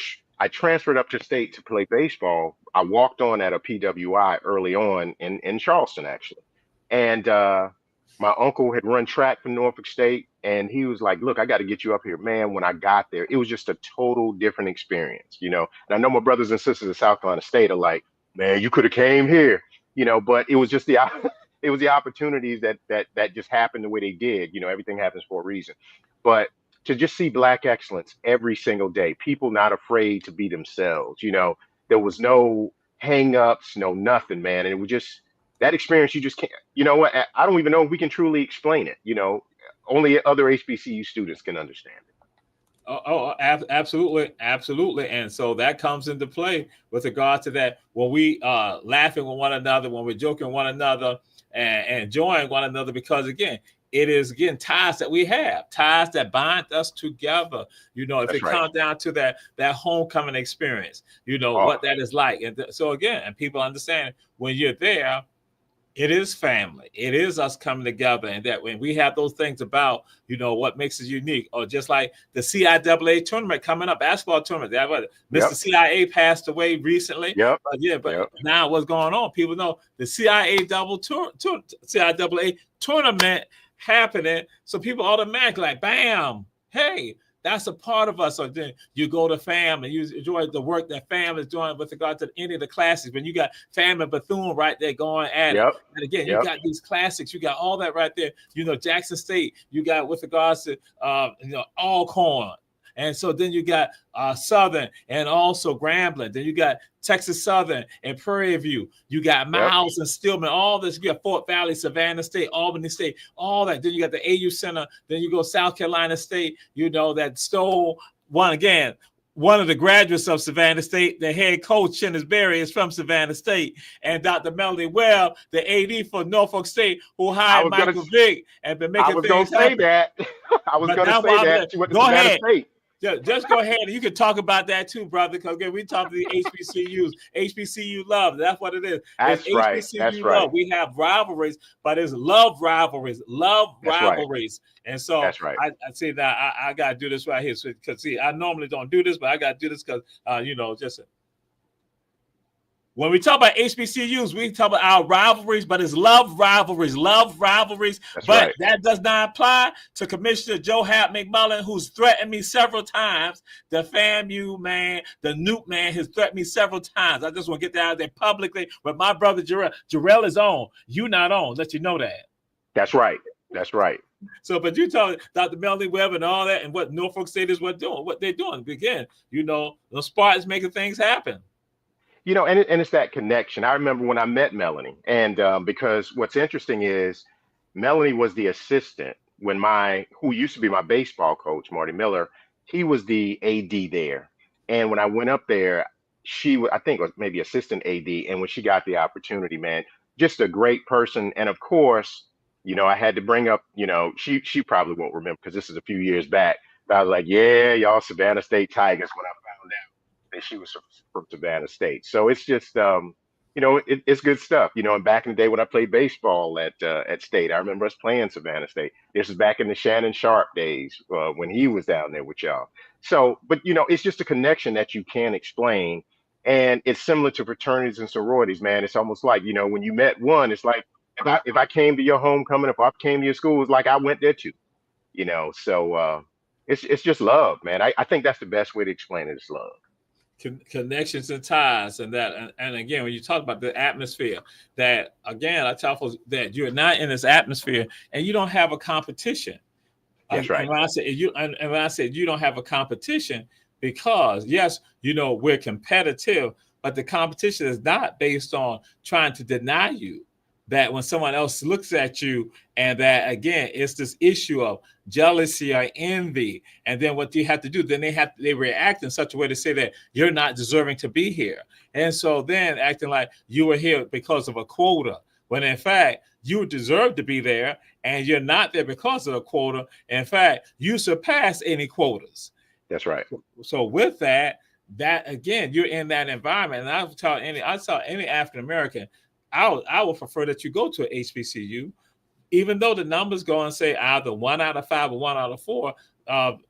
Speaker 2: transferred up to state to play baseball. I walked on at a PWI early on in Charleston, actually. And my uncle had run track for Norfolk State, and he was like, "Look, I got to get you up here, man." When I got there, it was just a total different experience. And I know my brothers and sisters in South Carolina State are like, "Man, you could have came here," but it was just the it was the opportunities that just happened the way they did. Everything happens for a reason. But to just see black excellence every single day, people not afraid to be themselves. There was no hang-ups, no nothing, man. And it was just that experience. You just can't. You know what? I don't even know if we can truly explain it. Only other HBCU students can understand it.
Speaker 1: Absolutely, absolutely. And so that comes into play with regard to that when we laughing with one another, when we're joking with one another and enjoying one another, because again, it is again ties that we have, ties that bind us together. If
Speaker 2: That's
Speaker 1: it
Speaker 2: right.
Speaker 1: comes down to that homecoming experience,
Speaker 2: Oh,
Speaker 1: what that is like. And so again, and people understand when you're there, it is family. It is us coming together, and that when we have those things about, what makes us unique, or just like the CIAA tournament coming up, basketball tournament. That was Mr.
Speaker 2: yep,
Speaker 1: CIA passed away recently,
Speaker 2: yep,
Speaker 1: but
Speaker 2: yep,
Speaker 1: now what's going on? People know the CIAA tournament happening, so people automatically like, bam, hey. That's a part of us. So then you go to FAM and you enjoy the work that FAM is doing with regard to any of the classics. When you got FAM and Bethune right there going at it.
Speaker 2: yep,
Speaker 1: And again, you
Speaker 2: yep,
Speaker 1: got these classics. You got all that right there. Jackson State. You got with regards to Alcorn. And so then you got Southern and also Grambling. Then you got Texas Southern and Prairie View. You got Miles and Stillman. All this. You got Fort Valley, Savannah State, Albany State, all that. Then you got the AU Center. Then you go South Carolina State. That stole one again. One of the graduates of Savannah State, the head coach, Chennis Berry, is from Savannah State. And Dr. Melody Webb, the AD for Norfolk State, who hired Michael Vick and been
Speaker 2: I
Speaker 1: making
Speaker 2: was going
Speaker 1: things
Speaker 2: to say
Speaker 1: happen.
Speaker 2: that. I was going to say that. She went to
Speaker 1: Go
Speaker 2: Savannah
Speaker 1: ahead.
Speaker 2: State.
Speaker 1: Just go ahead and you can talk about that too, brother. Because again, we talk to the HBCUs. HBCU love. That's what it is.
Speaker 2: That's
Speaker 1: It's
Speaker 2: right.
Speaker 1: HBCU
Speaker 2: That's
Speaker 1: love.
Speaker 2: right.
Speaker 1: We have rivalries, but it's love rivalries. Love
Speaker 2: That's right.
Speaker 1: rivalries. And so
Speaker 2: That's right.
Speaker 1: I see that I gotta do this right here. So because see, I normally don't do this, but I gotta do this because just when we talk about HBCUs, we talk about our rivalries, but it's love rivalries.
Speaker 2: That's
Speaker 1: but
Speaker 2: right.
Speaker 1: that does not apply to Commissioner Joe Hap McMullen, who's threatened me several times. The FAMU man, the Nuke man, has threatened me several times. I just want to get that out there publicly. But my brother Jarrell is on. You not on. Let you know that.
Speaker 2: That's right. That's right.
Speaker 1: So, but you tell Dr. Melanie Webb and all that, and what Norfolk State is what they're doing. Again, the Spartans making things happen.
Speaker 2: And it's that connection. I remember when I met Melanie, and because what's interesting is Melanie was the assistant when who used to be my baseball coach, Marty Miller, he was the AD there. And when I went up there, I think was maybe assistant AD. And when she got the opportunity, man, just a great person. And of course, I had to bring up, she probably won't remember because this is a few years back. But I was like, yeah, y'all Savannah State Tigers when I found out that she was from Savannah State. So it's just, it's good stuff. And back in the day when I played baseball at State, I remember us playing Savannah State. This is back in the Shannon Sharp days when he was down there with y'all. So, but it's just a connection that you can't explain. And it's similar to fraternities and sororities, man. It's almost like, when you met one, it's like, if I came to your homecoming, if I came to your school, it's like I went there too, so it's just love, man. I think that's the best way to explain it is love.
Speaker 1: Connections and ties, and that, and again, when you talk about the atmosphere, that again, I tell folks that you're not in this atmosphere and you don't have a competition.
Speaker 2: That's right.
Speaker 1: And when I said you don't have a competition, because yes, we're competitive, but the competition is not based on trying to deny you. That when someone else looks at you, and that again, it's this issue of jealousy or envy, and then what you have to do, then they react in such a way to say that you're not deserving to be here, and so then acting like you were here because of a quota, when in fact you deserve to be there, and you're not there because of a quota. In fact, you surpass any quotas.
Speaker 2: That's right.
Speaker 1: So with that again, you're in that environment, and I tell any African American, I would prefer that you go to a HBCU, even though the numbers go and say either 1 out of 5 or 1 out of 4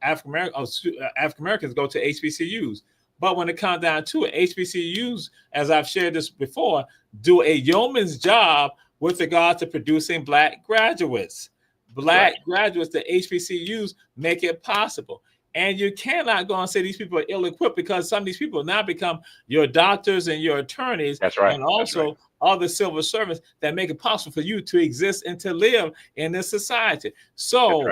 Speaker 1: African Americans go to HBCUs. But when it comes down to it, HBCUs, as I've shared this before, do a yeoman's job with regard to producing Black graduates. Black graduates, the HBCUs make it possible. And you cannot go and say these people are ill-equipped, because some of these people now become your doctors and your attorneys.
Speaker 2: That's right.
Speaker 1: And also other civil servants that make it possible for you to exist and to live in this society. So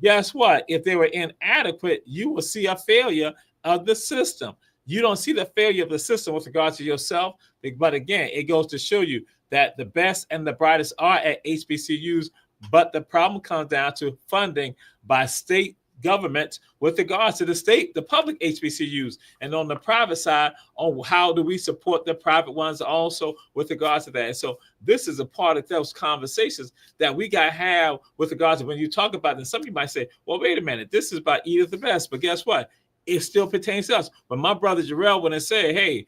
Speaker 1: guess what? If they were inadequate, you will see a failure of the system. You don't see the failure of the system with regard to yourself. But again, it goes to show you that the best and the brightest are at HBCUs. But the problem comes down to funding by state government with regards to the public HBCUs, and on the private side, on how do we support the private ones also with regards to that. And so this is a part of those conversations that we got to have with regards to when you talk about it. Some people might say, well, wait a minute, this is about Edith the Best, but guess what? It still pertains to us. But my brother Jarrell went and said, hey,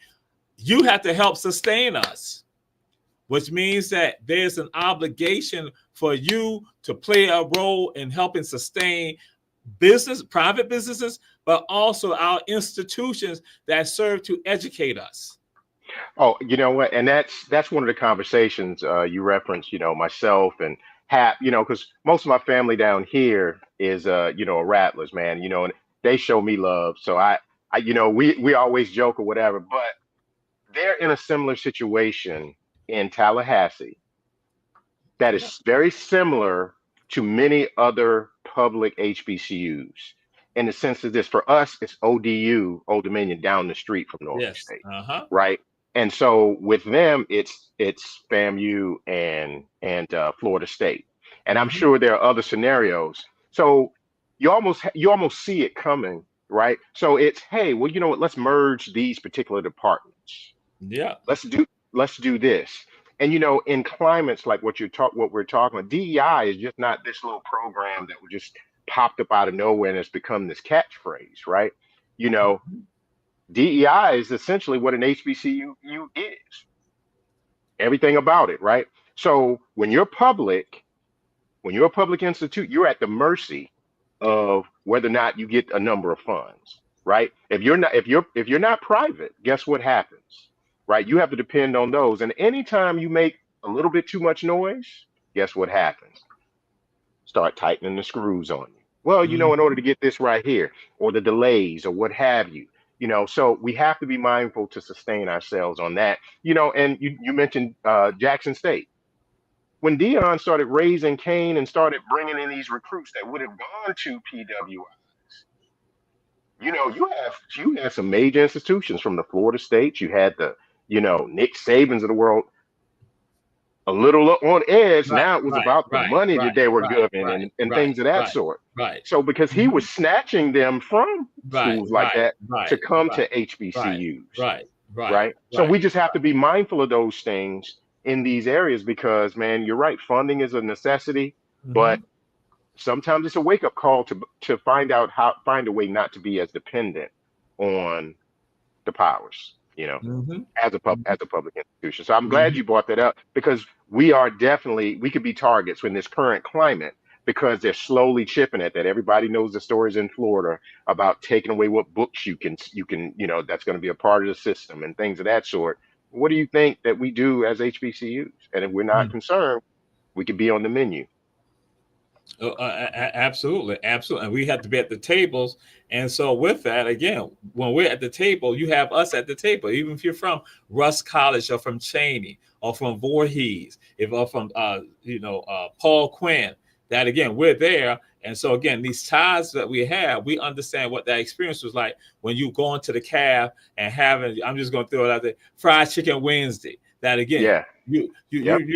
Speaker 1: you have to help sustain us, which means that there's an obligation for you to play a role in helping sustain private businesses, but also our institutions that serve to educate us.
Speaker 2: Oh, you know what? And that's one of the conversations you referenced, myself and Hap, because most of my family down here is, a Rattlers, man, and they show me love. So I we always joke or whatever, but they're in a similar situation in Tallahassee that is very similar to many other public HBCUs, in the sense of this. For us, it's ODU, Old Dominion, down the street from Norfolk State, right? And so with them, it's FAMU and Florida State, and I'm sure there are other scenarios. So you almost see it coming, right? So it's, hey, well, you know what? Let's merge these particular departments.
Speaker 1: Yeah,
Speaker 2: let's do this. And in climates like what we're talking about, DEI is just not this little program that was just popped up out of nowhere and it's become this catchphrase, right? DEI is essentially what an HBCU is. Everything about it, right? So when you're a public institute, you're at the mercy of whether or not you get a number of funds, right? If you're not private, guess what happens? Right? You have to depend on those. And anytime you make a little bit too much noise, guess what happens? Start tightening the screws on you. Well, in order to get this right here, or the delays, or what have you, so we have to be mindful to sustain ourselves on that. And you mentioned Jackson State. When Dion started raising Cain and started bringing in these recruits that would have gone to PWIs, you had some major institutions from the Florida States. You had the Nick Sabans of the world a little on edge. Now it was about the money that they were given and things of that sort.
Speaker 1: Right.
Speaker 2: So because he was snatching them from schools like that to come to HBCUs. Right. So we just have to be mindful of those things in these areas, because, man, you're right. Funding is a necessity, but sometimes it's a wake-up call to find a way not to be as dependent on the powers. As a public institution. So I'm glad you brought that up, because we could be targets in this current climate, because they're slowly chipping at that. Everybody knows the stories in Florida about taking away what books you can, that's going to be a part of the system and things of that sort. What do you think that we do as HBCUs? And if we're not concerned, we could be on the menu.
Speaker 1: Absolutely. And we have to be at the tables. And so with that, again, when we're at the table, you have us at the table. Even if you're from Russ College or from Cheney or from Voorhees, or from Paul Quinn, that again, we're there. And so again, these ties that we have, we understand what that experience was like when you go into the cab and having, I'm just going to throw it out there, fried chicken Wednesday. That again, you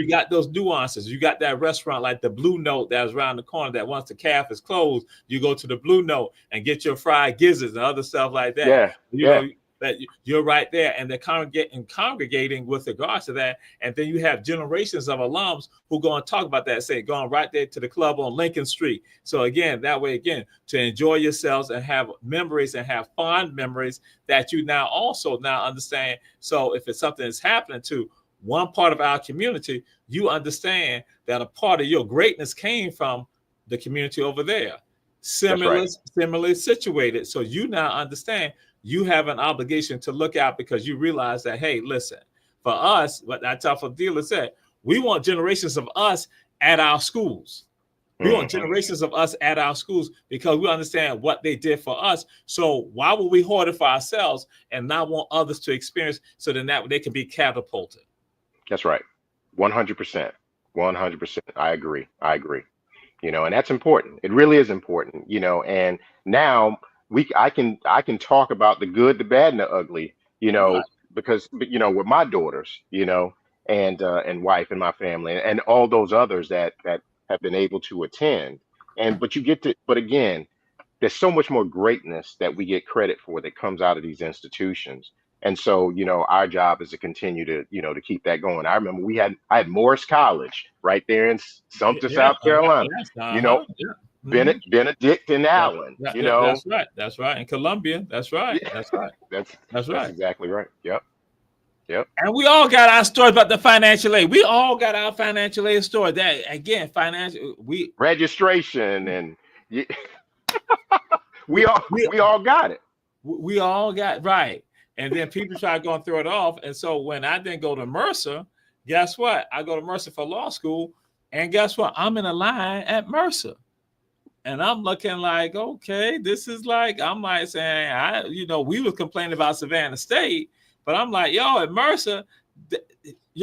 Speaker 1: got those nuances. You got that restaurant like the Blue Note that was around the corner, that once the caf is closed, you go to the Blue Note and get your fried gizzards and other stuff like that. Know that you're right there, and they're congregating with regards to that. And then you have generations of alums who go and talk about that, say going right there to the club on Lincoln Street. So again, that way, again, to enjoy yourselves and have memories and have fond memories that you now understand. So if it's something that's happening to, one part of our community, you understand that a part of your greatness came from the community over there. Similarly situated. So you now understand you have an obligation to look out, because you realize that, hey, listen, for us, what that type of dealer said, we want generations of us at our schools. We want generations of us at our schools, because we understand what they did for us. So why would we hoard it for ourselves and not want others to experience, so then that they can be catapulted?
Speaker 2: That's right. 100%. 100%. I agree. And that's important. It really is important, and now I can talk about the good, the bad, and the ugly,
Speaker 1: Right.
Speaker 2: because, with my daughters, and wife and my family and all those others that have been able to attend. But again, there's so much more greatness that we get credit for that comes out of these institutions. And so, our job is to continue to, to keep that going. I remember I had Morris College right there in Sumter,
Speaker 1: Yeah.
Speaker 2: South Carolina,
Speaker 1: Yes.
Speaker 2: you know,
Speaker 1: Yeah. Mhm.
Speaker 2: Benedict and Allen,
Speaker 1: That's right. That's right. In Columbia. That's right.
Speaker 2: Yeah,
Speaker 1: That's right. That's
Speaker 2: that's
Speaker 1: right.
Speaker 2: exactly right. Yep. Yep.
Speaker 1: And we all got our stories about the financial aid. We all got our financial aid story. That again, financial.
Speaker 2: Registration and y-
Speaker 1: We we
Speaker 2: we all got it.
Speaker 1: we all got right. And then people try to go and throw it off. And so when I then go to Mercer, guess what? I go to Mercer for law school, and guess what? I'm in a line at Mercer. And I'm looking like, okay, this is like, I'm like saying, we were complaining about Savannah State, but I'm like, yo, at Mercer, there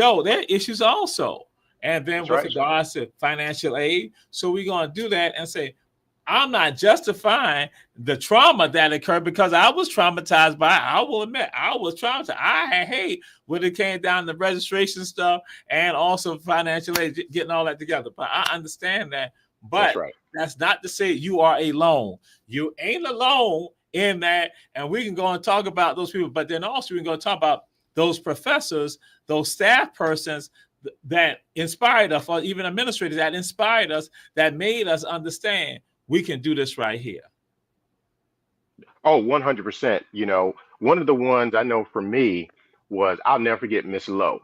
Speaker 1: are issues also. And then
Speaker 2: That's
Speaker 1: with
Speaker 2: right.
Speaker 1: regards to financial aid, so we're going to do that and say, I'm not justifying the trauma that occurred, because I was traumatized by it. I will admit, I was traumatized. I hate when it came down to registration stuff and also financial aid, getting all that together. But I understand that.
Speaker 2: That's
Speaker 1: But
Speaker 2: right.
Speaker 1: that's not to say you are alone. You ain't alone in that. And we can go and talk about those people. But then also we can go talk about those professors, those staff persons that inspired us, or even administrators that inspired us, that made us understand we can do this right here.
Speaker 2: Oh, 100%. One of the ones I know for me was, I'll never forget Miss Lowe.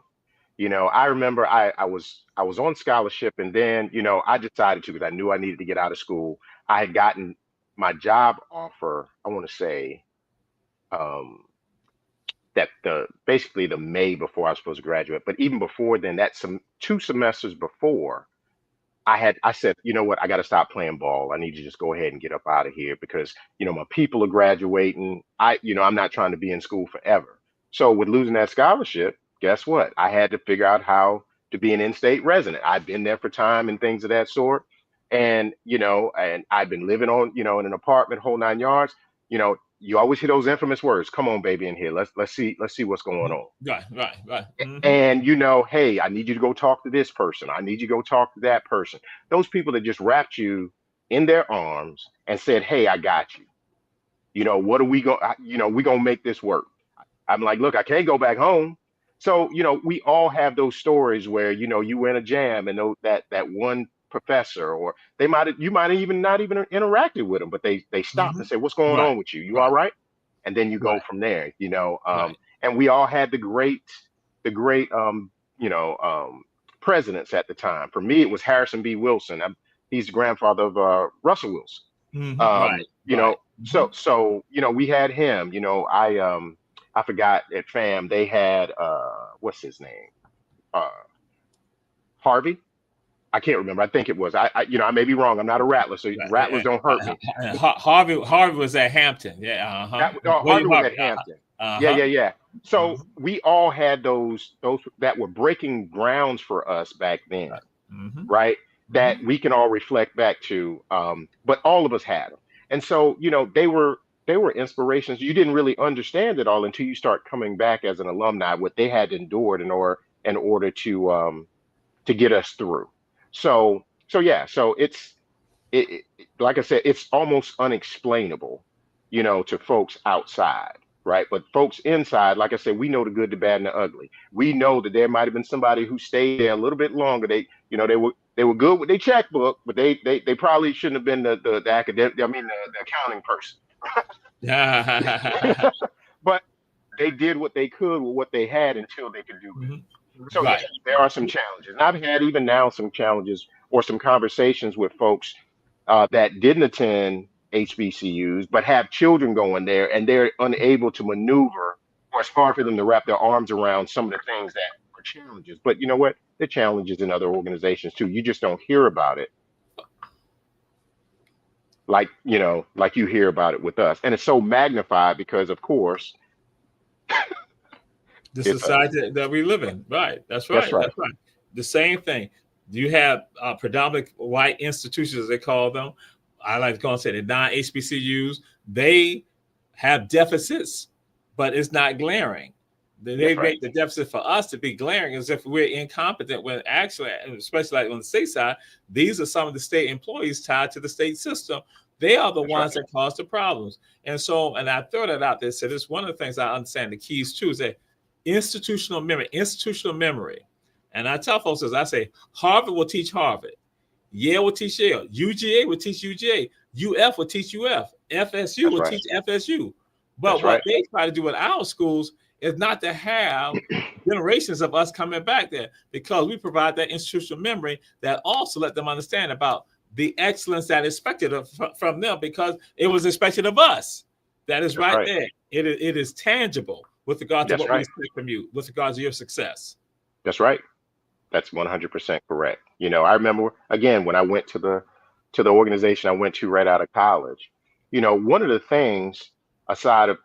Speaker 2: I remember I was on scholarship, and then, I decided to, because I knew I needed to get out of school. I had gotten my job offer, I want to say, um, that basically the May before I was supposed to graduate. But even before then, that some 2 semesters before, I said, you know what, I got to stop playing ball. I need to just go ahead and get up out of here, because, my people are graduating. I'm not trying to be in school forever. So with losing that scholarship, guess what? I had to figure out how to be an in-state resident. I've been there for time and things of that sort. And I've been living on, in an apartment, whole 9 yards. You always hear those infamous words, come on, baby, in here. Let's see what's going on.
Speaker 1: Right.
Speaker 2: And hey, I need you to go talk to this person. I need you to go talk to that person. Those people that just wrapped you in their arms and said, hey, I got you. What are we going, we're going to make this work. I'm like, look, I can't go back home. So, we all have those stories where, you were in a jam, and that one professor, or you might have even not even interacted with them, but they stopped and said, what's going
Speaker 1: Right.
Speaker 2: on with you? You all
Speaker 1: Right.
Speaker 2: right? And then you go
Speaker 1: Right.
Speaker 2: from there,
Speaker 1: Right.
Speaker 2: and we all had the great presidents at the time. For me, it was Harrison B. Wilson. He's the grandfather of Russell Wilson.
Speaker 1: Right.
Speaker 2: You
Speaker 1: Right.
Speaker 2: know, so we had him. I forgot at FAM they had what's his name? Uh, Harvey. I can't remember. I think it was. I may be wrong. I'm not a rattler, so rattlers don't hurt me.
Speaker 1: Harvey was at Hampton. Yeah.
Speaker 2: Harvey
Speaker 1: William
Speaker 2: was
Speaker 1: Harvey.
Speaker 2: at Hampton. Yeah,
Speaker 1: Uh-huh.
Speaker 2: yeah, yeah. So we all had those that were breaking grounds for us back then,
Speaker 1: Mm-hmm.
Speaker 2: right? That we can all reflect back to. But all of us had them, and so they were inspirations. You didn't really understand it all until you start coming back as an alumni, what they had endured in order to get us through. So yeah, so like I said, it's almost unexplainable, to folks outside, right? But folks inside, like I said, we know the good, the bad, and the ugly. We know that there might have been somebody who stayed there a little bit longer. They were good with their checkbook, but they probably shouldn't have been the academic. I mean, the accounting person.
Speaker 1: Yeah.
Speaker 2: But they did what they could with what they had until they could do better. So yeah,
Speaker 1: Right.
Speaker 2: there are some challenges. And I've had even now some challenges or some conversations with folks that didn't attend HBCUs but have children going there, and they're unable to maneuver, or it's hard for them to wrap their arms around some of the things that are challenges. But you know what? There are challenges in other organizations too. You just don't hear about it like, like you hear about it with us. And it's so magnified because, of course,
Speaker 1: The
Speaker 2: it,
Speaker 1: society that we live in. Right. That's
Speaker 2: that's
Speaker 1: right.
Speaker 2: right.
Speaker 1: That's right. The same thing. You have predominantly white institutions, as they call them. I like to call them, say, the non-HBCUs. They have deficits, but it's not glaring. They
Speaker 2: That's right.
Speaker 1: make the deficit for us to be glaring as if we're incompetent, when actually, especially like on the state side, these are some of the state employees tied to the state system. They are the
Speaker 2: That's right.
Speaker 1: ones that cause the problems. And so, and I throw that out there, said it's one of the things I understand the keys too, is that institutional memory. And I tell folks, as I say, Harvard will teach Harvard, Yale will teach Yale, UGA will teach UGA, UF will teach UF, FSU
Speaker 2: That's
Speaker 1: will
Speaker 2: right.
Speaker 1: teach FSU. But
Speaker 2: That's
Speaker 1: what
Speaker 2: right.
Speaker 1: they try to do with our schools is not to have generations of us coming back there, because we provide that institutional memory that also let them understand about the excellence that is expected from them, because it was expected of us. That is
Speaker 2: That's
Speaker 1: right
Speaker 2: right.
Speaker 1: there. It is tangible with regard to
Speaker 2: That's
Speaker 1: what we
Speaker 2: right.
Speaker 1: expect from you, with regard to your success.
Speaker 2: That's right. That's 100% correct. I remember again when I went to the organization I went to right out of college. One of the things aside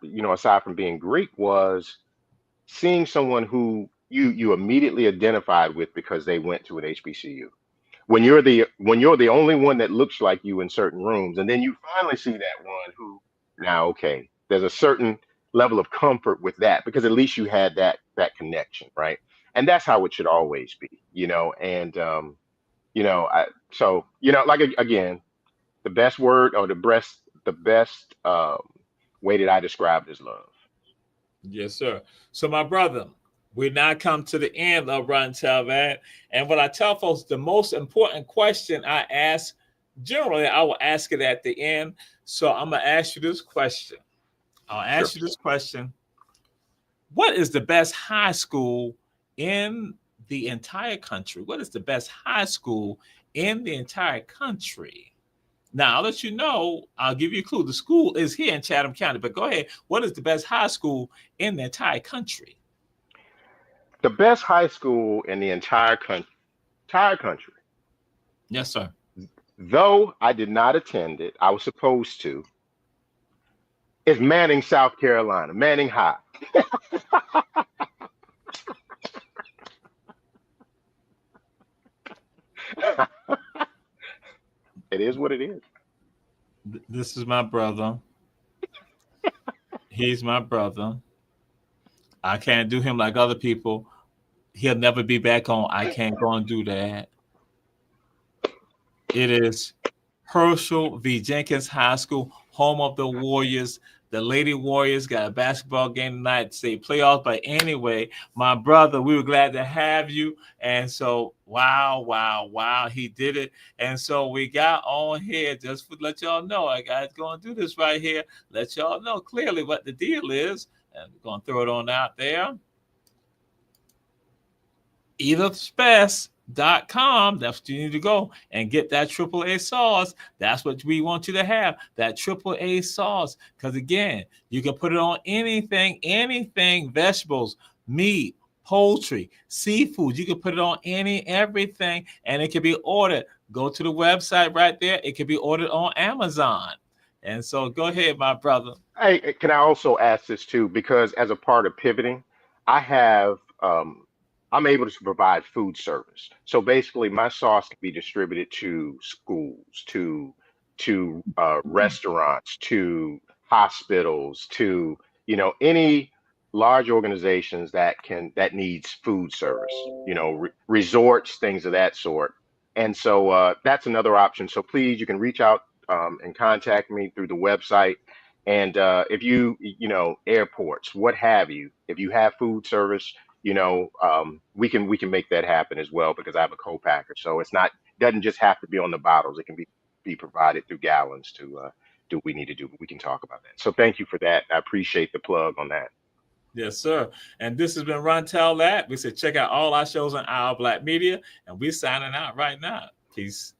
Speaker 2: from being Greek was seeing someone who you immediately identified with because they went to an HBCU. When you're the only one that looks like you in certain rooms, and then you finally see that one who, now okay, there's a certain level of comfort with that because at least you had that connection, right? And that's how it should always be. And I so like again, the best word or the best way that I describe it is love.
Speaker 1: Yes, sir. So, my brother, we now come to the end of Run Tell That. And what I tell folks, the most important question I ask, generally, I will ask it at the end. So, I'm going to ask you this question. I'll
Speaker 2: Sure.
Speaker 1: ask you this question. What is the best high school in the entire country? What is the best high school in the entire country? Now, I'll let you know, I'll give you a clue. The school is here in Chatham County, but go ahead. What is the best high school in the entire country?
Speaker 2: The best high school in the entire country,
Speaker 1: Yes, sir.
Speaker 2: though I did not attend it, I was supposed to, is Manning, South Carolina, Manning High. It is what it is.
Speaker 1: This is my brother. He's my brother. I can't do him like other people. He'll never be back on. I can't go and do that. It is Herschel V. Jenkins High School, home of the Warriors. The Lady Warriors got a basketball game tonight, say playoffs. But anyway, my brother, we were glad to have you. And so, wow, wow, wow, he did it. And so we got on here just to let y'all know. I got to go and do this right here. Let y'all know clearly what the deal is. And we're going to throw it on out there. EatOfSpace.com. That's what you need to go and get that AAA sauce. That's what we want you to have, that AAA sauce. Because again, you can put it on anything, vegetables, meat, poultry, seafood. You can put it on everything, and it can be ordered. Go to the website right there. It can be ordered on Amazon. And so go ahead, my brother.
Speaker 2: Hey, can I also ask this too? Because as a part of pivoting, I have I'm able to provide food service. So basically, my sauce can be distributed to schools, to restaurants, to hospitals, to any large organizations that needs food service. Resorts, things of that sort. And so that's another option. So please, you can reach out and contact me through the website. And if airports, what have you, if you have food service, we can make that happen as well because I have a co-packer. So doesn't just have to be on the bottles. It can be provided through gallons to do what we need to do. But we can talk about that. So thank you for that. I appreciate the plug on that.
Speaker 1: Yes, sir. And this has been Run Tell That. We said check out all our shows on Our Black Media, and we're signing out right now. Peace.